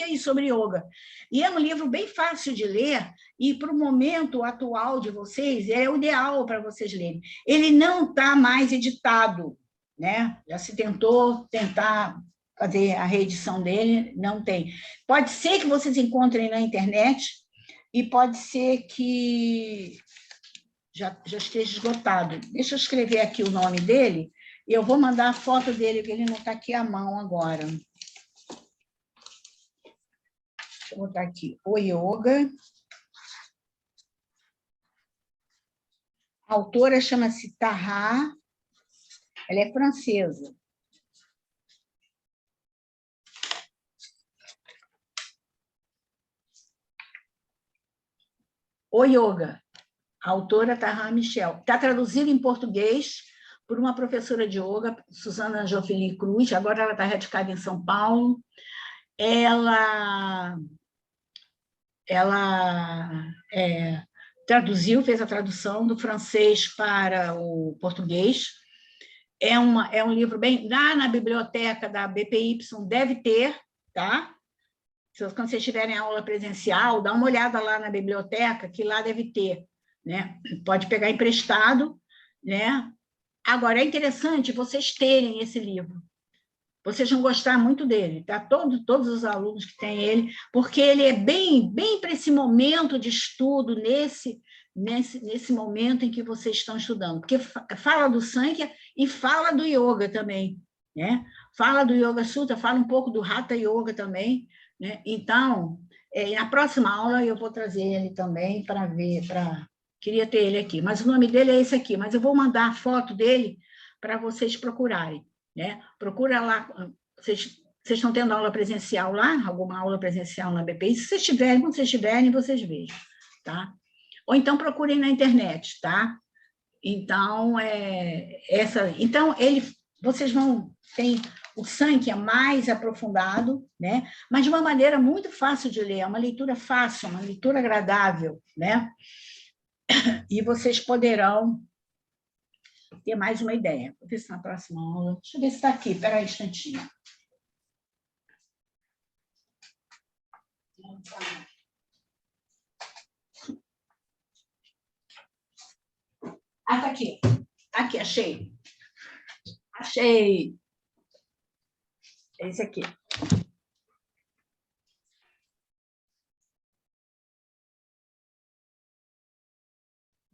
e sobre Yoga. E é um livro bem fácil de ler e para o momento atual de vocês é o ideal para vocês lerem. Ele não está mais editado, né? Já se tentar fazer a reedição dele, não tem. Pode ser que vocês encontrem na internet e pode ser que já esteja esgotado. Deixa eu escrever aqui o nome dele e eu vou mandar a foto dele, que ele não está aqui à mão agora. Deixa eu botar aqui, o Yoga. A autora chama-se Tahar, ela é francesa. O Yoga, a autora Tahar Michel. Está traduzido em português por uma professora de yoga, Susana Jofelyn Cruz, agora ela está radicada em São Paulo. Ela traduziu, fez a tradução do francês para o português. É um livro bem... Lá na biblioteca da BPY deve ter, tá? Quando vocês tiverem aula presencial, dá uma olhada lá na biblioteca, que lá deve ter, né? Pode pegar emprestado, né? Agora, é interessante vocês terem esse livro. Vocês vão gostar muito dele, tá? Todos os alunos que têm ele, porque ele é bem para esse momento de estudo, nesse momento em que vocês estão estudando. Porque fala do Sankhya e fala do Yoga também, né? Fala do Yoga Sutra, fala um pouco do Hatha Yoga também, né? Então, na próxima aula eu vou trazer ele também para ver, queria ter ele aqui, mas o nome dele é esse aqui, mas eu vou mandar a foto dele para vocês procurarem, né? Procura lá, vocês estão tendo aula presencial lá, alguma aula presencial na BPI? Se vocês tiverem, quando vocês tiverem, vocês vejam, tá? Ou então procurem na internet, tá? Então, vocês vão ter o Sankhya mais aprofundado, né? Mas de uma maneira muito fácil de ler, é uma leitura fácil, uma leitura agradável, né? E vocês poderão ter mais uma ideia. Vou ver se na próxima aula... Deixa eu ver se está aqui, espera aí um instantinho. Ah, está aqui. Aqui, achei. Achei. Esse aqui.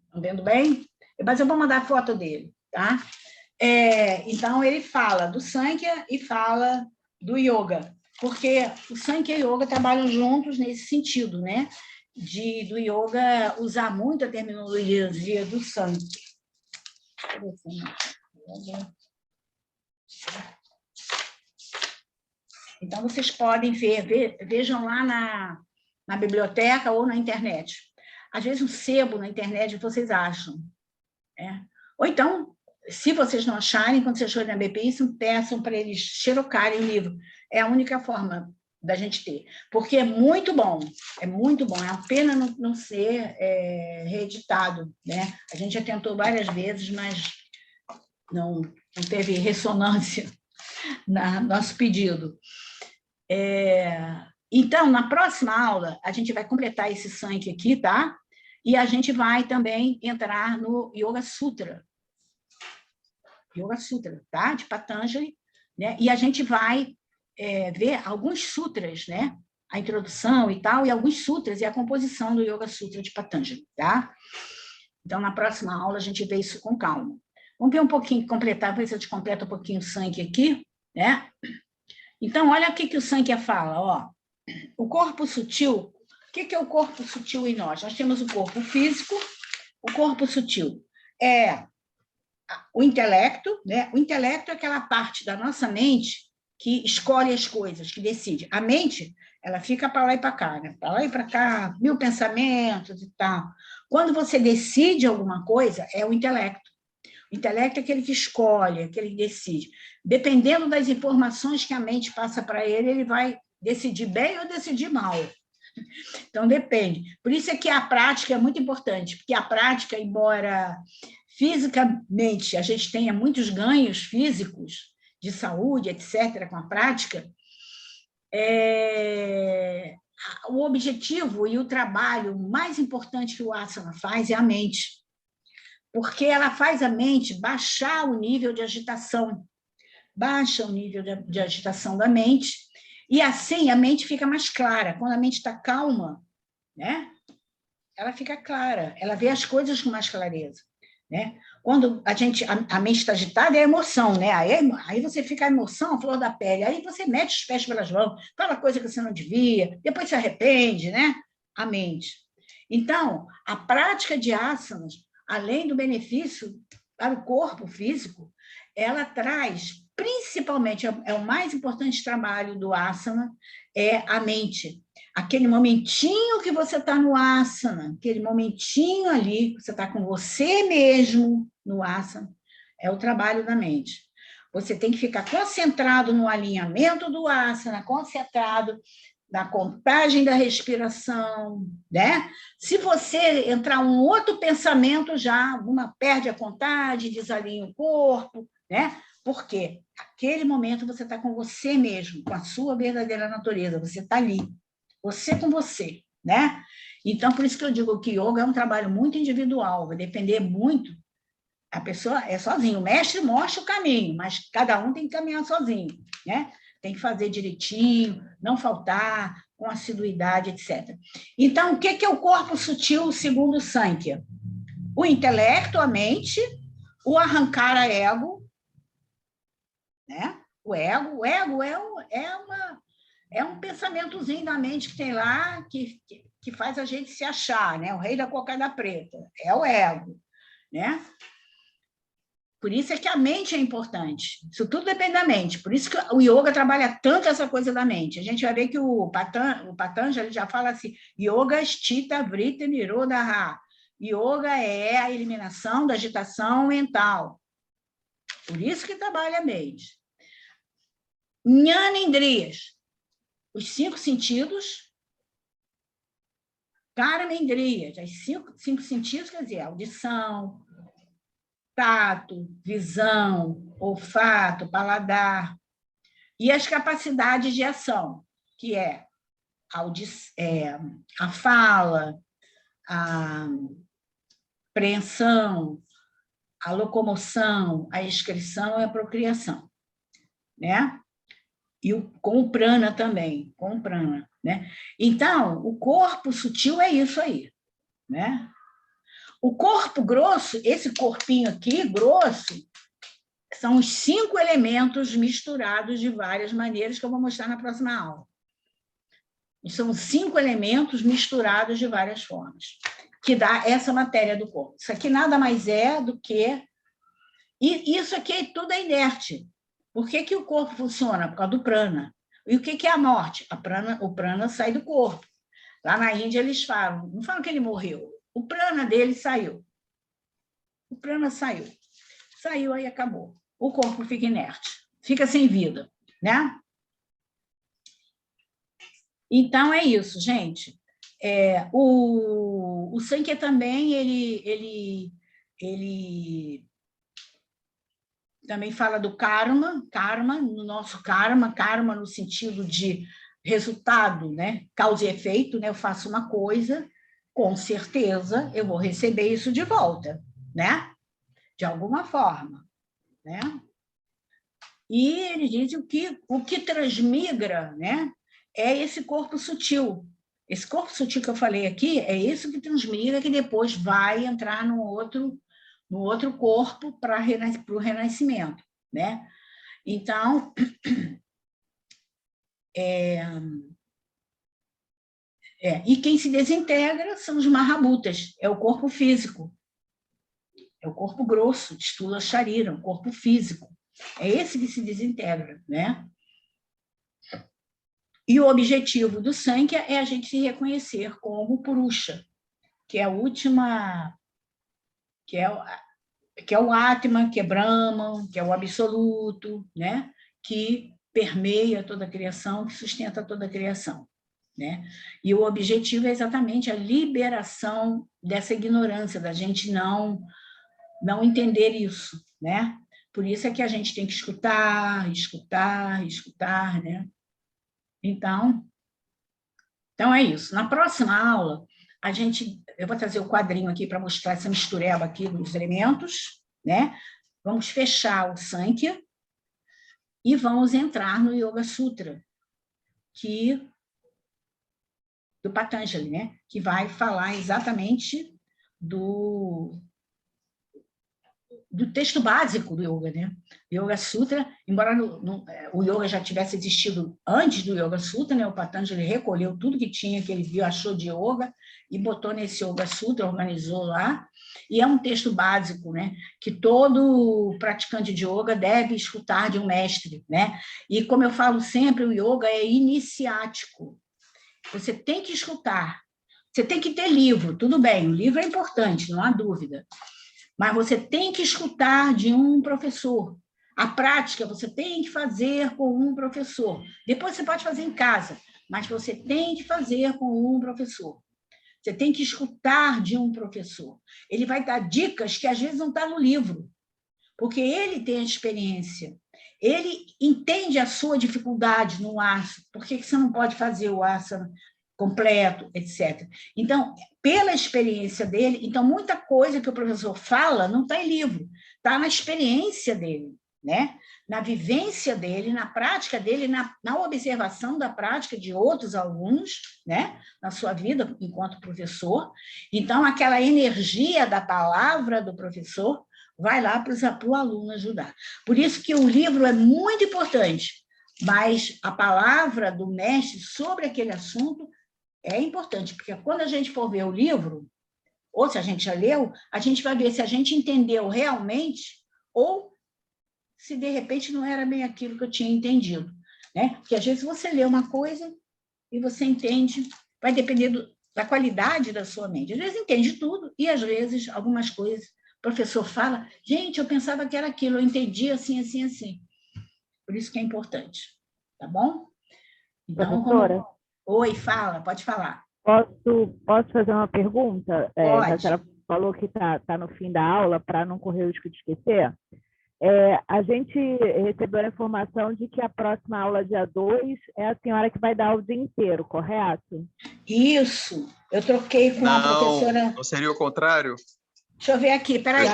Estão vendo bem? Mas eu vou mandar a foto dele, tá? Então, ele fala do Sankhya e fala do Yoga, porque o Sankhya e o Yoga trabalham juntos nesse sentido, né? Do Yoga usar muito a terminologia do Sankhya. Então, vocês podem vejam lá na biblioteca ou na internet. Às vezes, um sebo na internet vocês acham. Ou então, se vocês não acharem, quando vocês forem na BPI, peçam para eles xerocarem o livro. É a única forma da gente ter. Porque é muito bom, é uma pena não ser reeditado, né? A gente já tentou várias vezes, mas não teve ressonância no nosso pedido. Então, na próxima aula, a gente vai completar esse Sankhya aqui, tá? E a gente vai também entrar no Yoga Sutra. Yoga Sutra, tá? De Patanjali, né? E a gente vai ver alguns sutras, né? A introdução e tal, e alguns sutras e a composição do Yoga Sutra de Patanjali, tá? Então, na próxima aula, a gente vê isso com calma. Vamos ver um pouquinho, completar, ver se a gente completa um pouquinho o Sankhya aqui, né? Então, olha o que o Sankhya fala, ó. O corpo sutil, o que é o corpo sutil em nós? Nós temos o corpo físico, o corpo sutil é o intelecto, né? O intelecto é aquela parte da nossa mente que escolhe as coisas, que decide. A mente, ela fica para lá e para cá, né? Para lá e para cá, 1000 pensamentos e tal. Quando você decide alguma coisa, é o intelecto. O intelecto é aquele que escolhe, aquele que decide. Dependendo das informações que a mente passa para ele, ele vai decidir bem ou decidir mal. Então, depende. Por isso é que a prática é muito importante, porque a prática, embora fisicamente a gente tenha muitos ganhos físicos, de saúde, etc., com a prática, o objetivo e o trabalho mais importante que o asana faz é a mente, porque ela faz a mente baixar o nível de agitação, baixa o nível de agitação da mente, e assim a mente fica mais clara. Quando a mente está calma, né? Ela fica clara, ela vê as coisas com mais clareza, né? Quando a mente está agitada, é emoção, né? Aí você fica a emoção, a flor da pele, aí você mete os pés pelas mãos, fala coisa que você não devia, depois se arrepende, né? A mente. Então, a prática de asanas, além do benefício para o corpo físico, ela traz, principalmente, é o mais importante trabalho do asana, é a mente. Aquele momentinho que você está no asana, aquele momentinho ali, que você está com você mesmo no asana, é o trabalho da mente. Você tem que ficar concentrado no alinhamento do asana, concentrado na contagem da respiração, né? Se você entrar um outro pensamento, já perde a contagem, desalinha o corpo, né? Por quê? Aquele momento você está com você mesmo, com a sua verdadeira natureza, você está ali, você com você, né? Então, por isso que eu digo que yoga é um trabalho muito individual, vai depender muito, a pessoa é sozinha, o mestre mostra o caminho, mas cada um tem que caminhar sozinho, né? Tem que fazer direitinho, não faltar, com assiduidade, etc. Então, o que é o corpo sutil segundo Sankhya? O intelecto, a mente, o arrancar a ego, né? O ego é um pensamentozinho da mente que tem lá, que faz a gente se achar, né? O rei da cocada preta, é o ego, né? Por isso é que a mente é importante. Isso tudo depende da mente. Por isso que o yoga trabalha tanto essa coisa da mente. A gente vai ver que o Patanjali já fala assim, yoga sthita vritti nirodha. Yoga é a eliminação da agitação mental. Por isso que trabalha a mente. Jnanendriyas, os 5 sentidos. Karmendriyas, os 5 sentidos, quer dizer, audição, tato, visão, olfato, paladar, e as capacidades de ação, que é a fala, a apreensão, a locomoção, a excreção e a procriação, né? E com o prana também, com o prana, né? Então, o corpo sutil é isso aí, né? O corpo grosso, esse corpinho aqui, grosso, são os 5 elementos misturados de várias maneiras que eu vou mostrar na próxima aula. E são 5 elementos misturados de várias formas, que dá essa matéria do corpo. Isso aqui nada mais é do que... E isso aqui tudo é inerte. Por que o corpo funciona? Por causa do prana. E o que é a morte? O prana sai do corpo. Lá na Índia eles falam, não falam que ele morreu, o prana dele saiu. O prana saiu. Saiu, aí acabou. O corpo fica inerte, fica sem vida, né? Então, é isso, gente. O Sankhya também, ele também fala do karma, no nosso karma no sentido de resultado, né? Causa e efeito, né? Eu faço uma coisa, com certeza eu vou receber isso de volta, né? De alguma forma, né? E ele diz o que transmigra, né? É esse corpo sutil. Esse corpo sutil que eu falei aqui é isso que transmigra, que depois vai entrar no outro corpo para o renascimento, né? Então, e quem se desintegra são os Mahabhutas, é o corpo físico, é o corpo grosso, de Stula Sharira, o corpo físico. É esse que se desintegra, né? E o objetivo do Sankhya é a gente se reconhecer como Purusha, que é a última, que é o Atma, que é Brahman, que é o absoluto, né? Que permeia toda a criação, que sustenta toda a criação, né? E o objetivo é exatamente a liberação dessa ignorância, da gente não entender isso, né? Por isso é que a gente tem que escutar, né? Então é isso. Na próxima aula, eu vou trazer o quadrinho aqui para mostrar essa mistureba aqui dos elementos, né? Vamos fechar o Sankhya, e vamos entrar no Yoga Sutra, do Patanjali, né? Que vai falar exatamente do texto básico do yoga, né? Yoga Sutra, embora o yoga já tivesse existido antes do Yoga Sutra, né? O Patanjali recolheu tudo que tinha, que ele viu, achou de yoga, e botou nesse Yoga Sutra, organizou lá, e é um texto básico, né? Que todo praticante de yoga deve escutar de um mestre, né? E como eu falo sempre, o yoga é iniciático. Você tem que escutar, você tem que ter livro, tudo bem, o livro é importante, não há dúvida, mas você tem que escutar de um professor. A prática você tem que fazer com um professor. Depois você pode fazer em casa, mas você tem que fazer com um professor. Você tem que escutar de um professor. Ele vai dar dicas que às vezes não está no livro, porque ele tem a experiência. Ele entende a sua dificuldade no asana, por que você não pode fazer o asana completo, etc. Então, pela experiência dele, então muita coisa que o professor fala não está em livro, está na experiência dele, né? Na vivência dele, na prática dele, na observação da prática de outros alunos, né? Na sua vida enquanto professor. Então, aquela energia da palavra do professor vai lá para o aluno ajudar. Por isso que o livro é muito importante, mas a palavra do mestre sobre aquele assunto é importante, porque quando a gente for ver o livro, ou se a gente já leu, a gente vai ver se a gente entendeu realmente ou se, de repente, não era bem aquilo que eu tinha entendido, né? Porque, às vezes, você lê uma coisa e você entende, vai depender da qualidade da sua mente. Às vezes, entende tudo e, às vezes, algumas coisas, o professor fala, gente, eu pensava que era aquilo, eu entendi assim, assim, assim. Por isso que é importante, tá bom? Então, Professora? Oi, fala, pode falar. Posso fazer uma pergunta? Pode. A senhora falou que tá no fim da aula, para não correr o risco de esquecer. A gente recebeu a informação de que a próxima aula, dia 2, é a senhora que vai dar o dia inteiro, correto? Isso. Eu troquei com a professora... Não seria o contrário? Deixa eu ver aqui, peraí.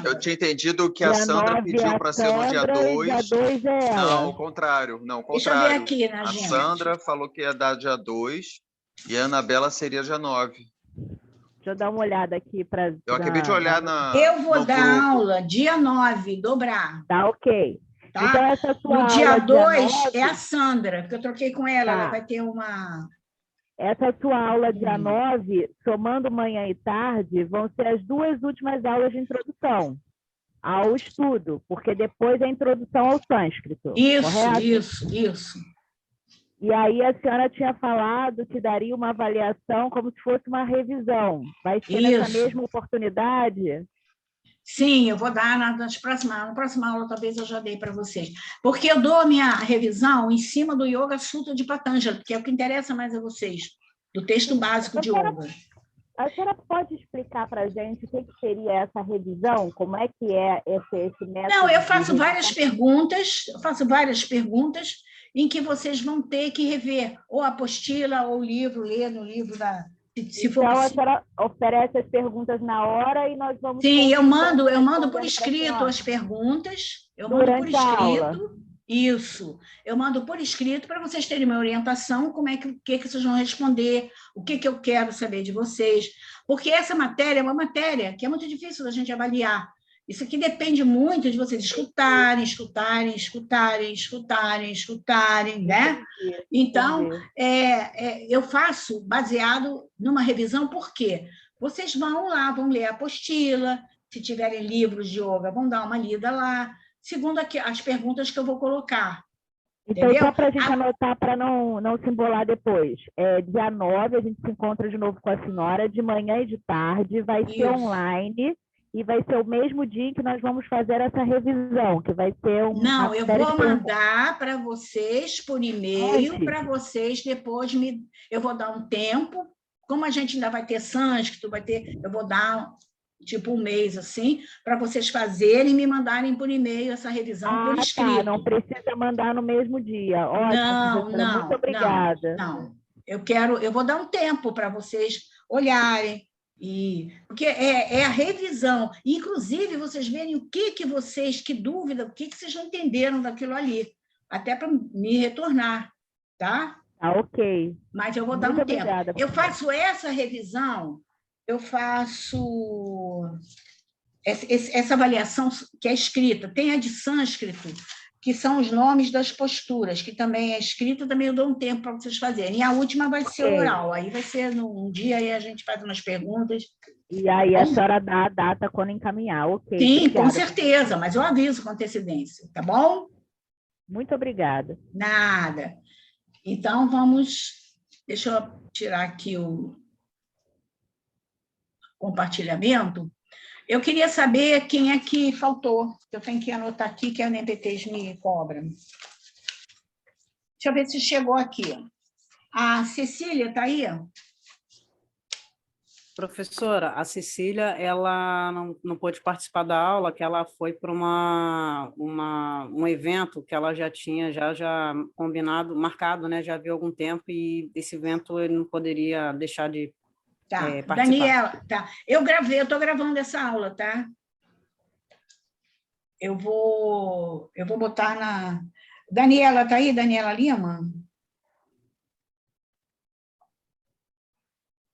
Eu tinha entendido que a Sandra pediu para ser no dia 2. Dia 2 é ela. Não, o contrário. Deixa eu ver aqui na agenda. A Sandra falou que ia dar dia 2 e a Anabela seria dia 9. Deixa eu dar uma olhada aqui para... Eu acabei de olhar Eu vou dar aula dia 9, dobrar. Tá, ok. Tá? Então, essa sua no dia 2 9... é a Sandra, que eu troquei com ela, tá. Ela vai ter uma... Essa sua aula dia 9, somando manhã e tarde, vão ser as 2 últimas aulas de introdução ao estudo, porque depois é a introdução ao sânscrito. Correto? Isso. E aí a senhora tinha falado que daria uma avaliação como se fosse uma revisão. Vai ser nessa mesma oportunidade? Sim, eu vou dar na próxima aula, talvez eu já dei para vocês. Porque eu dou a minha revisão em cima do Yoga Sutra de Patanjali, que é o que interessa mais a vocês, do texto básico de yoga. A senhora pode explicar para a gente o que seria essa revisão? Como é que é esse método? Não, eu faço várias perguntas em que vocês vão ter que rever ou a apostila ou o livro, ler no livro da... Então, a senhora oferece as perguntas na hora e nós vamos... Sim, eu mando por escrito as perguntas, eu mando por escrito, isso, eu mando por escrito para vocês terem uma orientação, como é que vocês vão responder, o que eu quero saber de vocês, porque essa matéria é uma matéria que é muito difícil da gente avaliar. Isso aqui depende muito de vocês escutarem, né? Então, eu faço baseado numa revisão, por quê? Vocês vão lá, vão ler a apostila, se tiverem livros de yoga, vão dar uma lida lá, segundo as perguntas que eu vou colocar. Então, entendeu? Só para a gente anotar, para não se embolar depois. Dia 9, a gente se encontra de novo com a senhora, de manhã e de tarde, vai ser online... E vai ser o mesmo dia em que nós vamos fazer essa revisão, que vai ser um... Não, eu vou mandar para vocês por e-mail, para vocês depois eu vou dar um tempo, como a gente ainda vai ter sânscrito, eu vou dar tipo um mês assim, para vocês fazerem e me mandarem por e-mail essa revisão por escrito. Tá, não precisa mandar no mesmo dia. Ótimo, não, muito obrigada. Não. Eu vou dar um tempo para vocês olharem Porque é a revisão. Inclusive, vocês verem o que dúvida, o que vocês não entenderam daquilo ali, até para me retornar, tá? Tá, ok. Mas eu vou dar Muito um tempo. obrigada, Eu professora. faço essa revisão, eu faço essa avaliação que é escrita. Tem a de sânscrito, que são os nomes das posturas, que também é escrita, também eu dou um tempo para vocês fazerem. E a última vai ser oral, aí vai ser num dia, aí a gente faz umas perguntas. E aí a senhora dá a data quando encaminhar, ok. Sim, obrigada, com certeza, mas eu aviso com antecedência, tá bom? Muito obrigada. Nada. Então, deixa eu tirar aqui o compartilhamento. Eu queria saber quem é que faltou. Eu tenho que anotar aqui que a NPTs me cobra. Deixa eu ver se chegou aqui. A Cecília está aí? Professora, a Cecília, ela não pôde participar da aula, que ela foi para um evento que ela já tinha já combinado, marcado, né? Já havia algum tempo, e esse evento ele não poderia deixar de participar. Daniela, tá. Eu estou gravando essa aula, tá? Eu vou botar na... Daniela, está aí? Daniela Lima?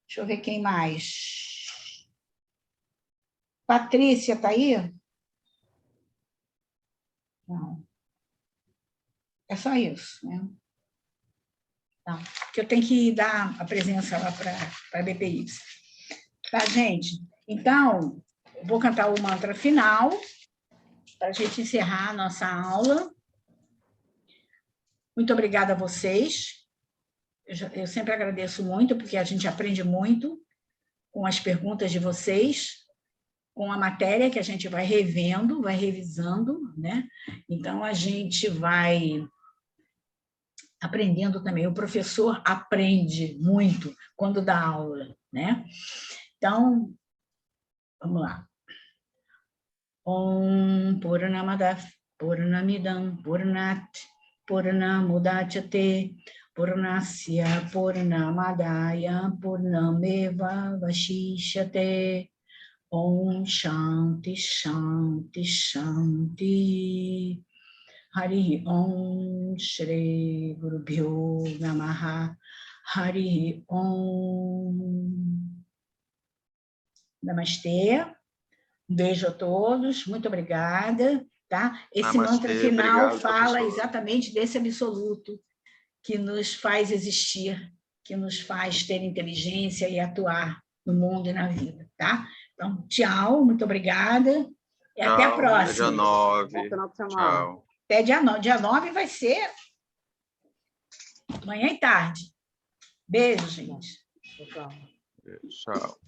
Deixa eu ver quem mais. Patrícia, está aí? Não. É só isso, né? Tá. Porque eu tenho que dar a presença lá para a BPI. Tá, gente? Então, eu vou cantar o mantra final para a gente encerrar a nossa aula. Muito obrigada a vocês. Eu sempre agradeço muito, porque a gente aprende muito com as perguntas de vocês, com a matéria que a gente vai revendo, vai revisando, né? Então, a gente vai aprendendo também. O professor aprende muito quando dá aula, né? Então, vamos lá. Om Purnamada Purnamidam Purnat Purnamudachyate Purnasya Purnamadaya Purnameva Vashishyate. Om Shanti Shanti Shanti. Hari Om Shri Gurubhyo Namaha. Hari Om. Namastê. Um beijo a todos. Muito obrigada. Tá? Esse Namastê, mantra final obrigado, fala professor. exatamente desse absoluto que nos faz existir, que nos faz ter inteligência e atuar no mundo e na vida. Tá? Então, tchau, muito obrigada. E até a próxima. Dia 9. Bom final de semana. Tchau. Até dia 9. Dia 9 vai ser manhã e tarde. Beijo, gente. Tchau. Tchau.